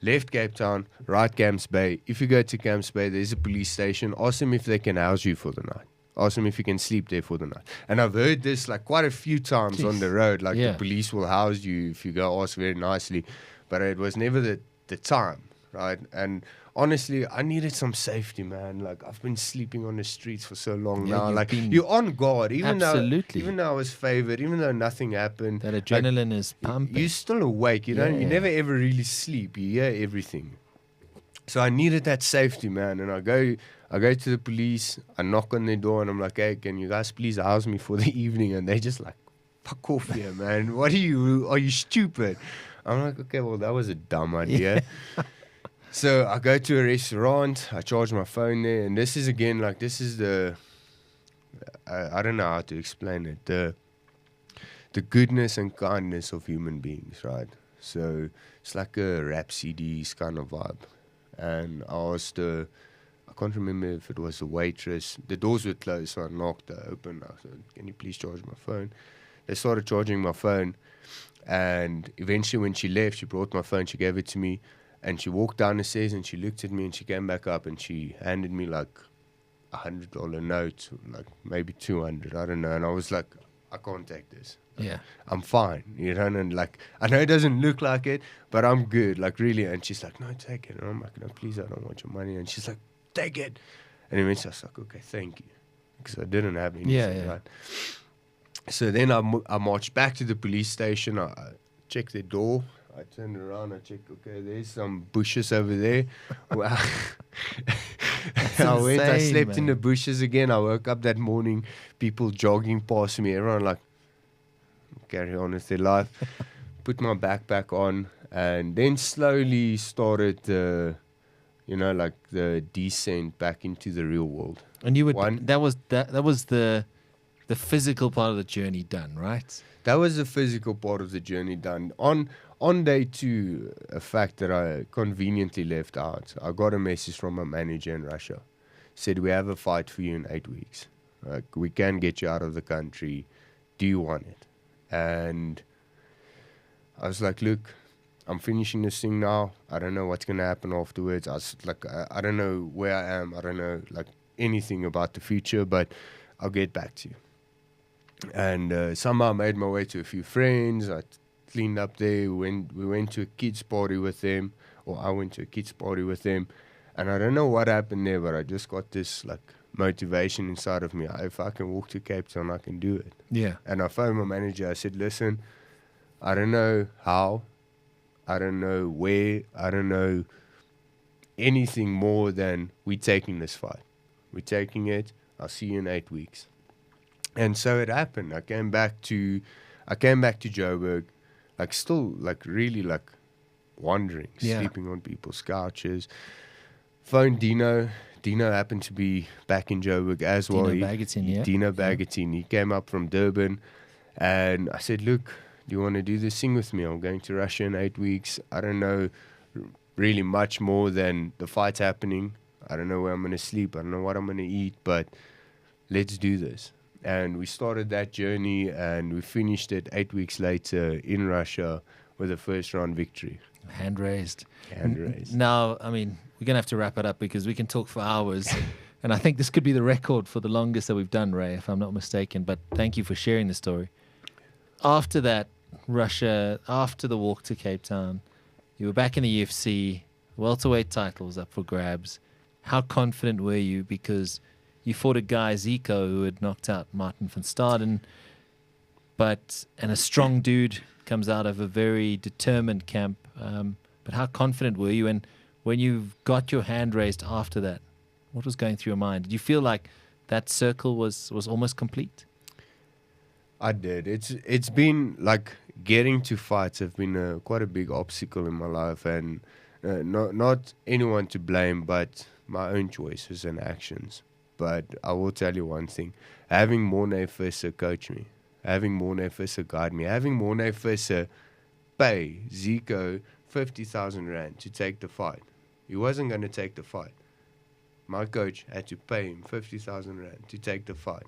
Left Cape Town, right Camps Bay. If you go to Camps Bay, there's a police station. Ask them if they can house you for the night. Ask them if you can sleep there for the night. And I've heard this like quite a few times on the road. Like the police will house you if you go ask very nicely. But it was never the time, right? And honestly, I needed some safety, man. Like, I've been sleeping on the streets for so long now. Like, you're on guard. Even though I was favored, even though nothing happened. That adrenaline is pumping. You're still awake. You never ever really sleep. You hear everything. So I needed that safety, man. And I go to the police. I knock on their door and I'm like, hey, can you guys please house me for the evening? And they just like, fuck off here, man. Are you stupid? I'm like, okay, well, that was a dumb idea. So I go to a restaurant, I charge my phone there, and this is again, like, this is the, I don't know how to explain it, the goodness and kindness of human beings, right? So it's like a rap CDs kind of vibe. And I asked I can't remember if it was the waitress, the doors were closed, so I knocked, I opened, I said, can you please charge my phone? They started charging my phone, and eventually when she left, she brought my phone, she gave it to me. And she walked down the stairs and she looked at me and she came back up and she handed me like $100 note, like maybe 200, I don't know. And I was like, I can't take this. Like, I'm fine, you know. And like, I know it doesn't look like it, but I'm good, like really. And she's like, no, take it. And I'm like, no, please, I don't want your money. And she's like, take it. And eventually I was like, okay, thank you, because I didn't have anything. Right? So then I marched back to the police station. I checked the door. I turned around, I checked, okay, there's some bushes over there. Well, I slept in the bushes again. I woke up that morning, people jogging past me, everyone like, carry on with their life. Put my backpack on, and then slowly started the descent back into the real world. And you would, that was the physical part of the journey done, right? That was the physical part of the journey done. On day 2, a fact that I conveniently left out, I got a message from my manager in Russia. Said, we have a fight for you in 8 weeks. Like, we can get you out of the country. Do you want it? And I was like, look, I'm finishing this thing now. I don't know what's going to happen afterwards. I was like, I don't know where I am. I don't know like anything about the future, but I'll get back to you. And somehow I made my way to a few friends. I cleaned up there. We went to a kids' party with them, or I went to a kids' party with them. And I don't know what happened there, but I just got this like motivation inside of me. If I can walk to Cape Town, I can do it. Yeah. And I phoned my manager. I said, listen, I don't know how, I don't know where, I don't know anything more than we're taking this fight. We're taking it. I'll see you in 8 weeks. And so it happened. I came back to Joburg, like still like really like wandering, sleeping on people's couches. Phoned Dino. Dino happened to be back in Joburg as well. Dino Bagatine. He came up from Durban. And I said, look, do you want to do this thing with me? I'm going to Russia in 8 weeks. I don't know really much more than the fight's happening. I don't know where I'm going to sleep. I don't know what I'm going to eat, but let's do this. And we started that journey, and we finished it 8 weeks later in Russia with a first-round victory. Hand raised. Now, I mean, we're going to have to wrap it up because we can talk for hours. And I think this could be the record for the longest that we've done, Ray, if I'm not mistaken. But thank you for sharing the story. After that, Russia, after the walk to Cape Town, you were back in the UFC, welterweight titles up for grabs. How confident were you? Because you fought a guy, Zico, who had knocked out Martin van Staden, and a strong dude comes out of a very determined camp. But how confident were you? And when you got your hand raised after that, what was going through your mind? Did you feel like that circle was almost complete? I did. It's been like getting to fights have been quite a big obstacle in my life, and not anyone to blame, but my own choices and actions. But I will tell you one thing: having Morne Visser coach me, having Morne Visser guide me, having Morne Visser pay Zico 50,000 rand to take the fight. He wasn't going to take the fight. My coach had to pay him 50,000 rand to take the fight.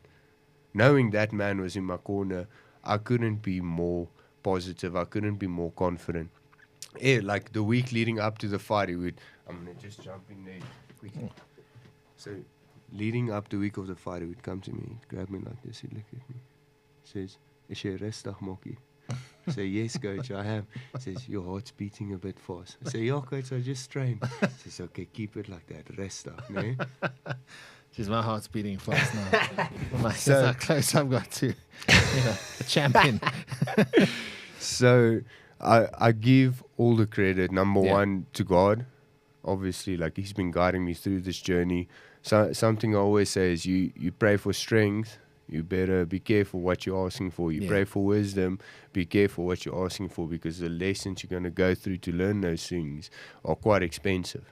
Knowing that man was in my corner, I couldn't be more positive. I couldn't be more confident. Yeah, like the week leading up to the fight, I'm going to just jump in there quickly. So, leading up the week of the fight, he would come to me, he'd grab me like this, he'd look at me, says, "Is jy rustig, Mokkie?" I say, "Yes, coach, I am." He says, "Your heart's beating a bit fast." I say, "Yeah, coach, I just trained." He says, "Okay, keep it like that, rustig, ne?" Jeez, my heart's beating fast now. That's how close I've got to a champion. So I give all the credit, number one, to God. Obviously, like he's been guiding me through this journey. So something I always say is you pray for strength. You better be careful what you're asking for. You pray for wisdom. Be careful what you're asking for, because the lessons you're going to go through to learn those things are quite expensive.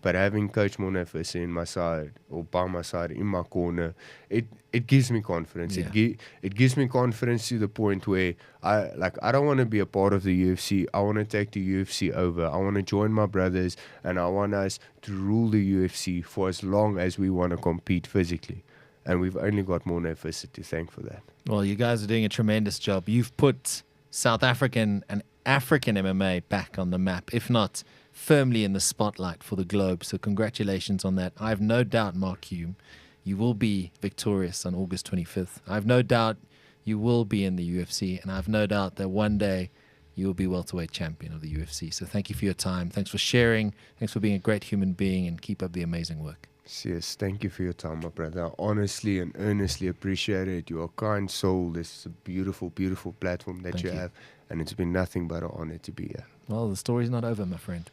But having Coach Morne Visser in my side, or by my side, in my corner, it gives me confidence. Yeah. It gives me confidence to the point where I don't want to be a part of the UFC. I want to take the UFC over. I want to join my brothers, and I want us to rule the UFC for as long as we want to compete physically. And we've only got Morne Visser to thank for that. Well, you guys are doing a tremendous job. You've put South African and African MMA back on the map, if not firmly in the spotlight for the globe. So congratulations on that. I have no doubt, Mark Hulme, you will be victorious on August 25th. I have no doubt you will be in the UFC, and I have no doubt that one day you will be welterweight champion of the UFC. So thank you for your time. Thanks for sharing. Thanks for being a great human being, and keep up the amazing work. Yes, thank you for your time, my brother. I honestly and earnestly appreciate it. You're a kind soul. This is a beautiful, beautiful platform that you have, and it's been nothing but an honor to be here. Well, the story's not over, my friend.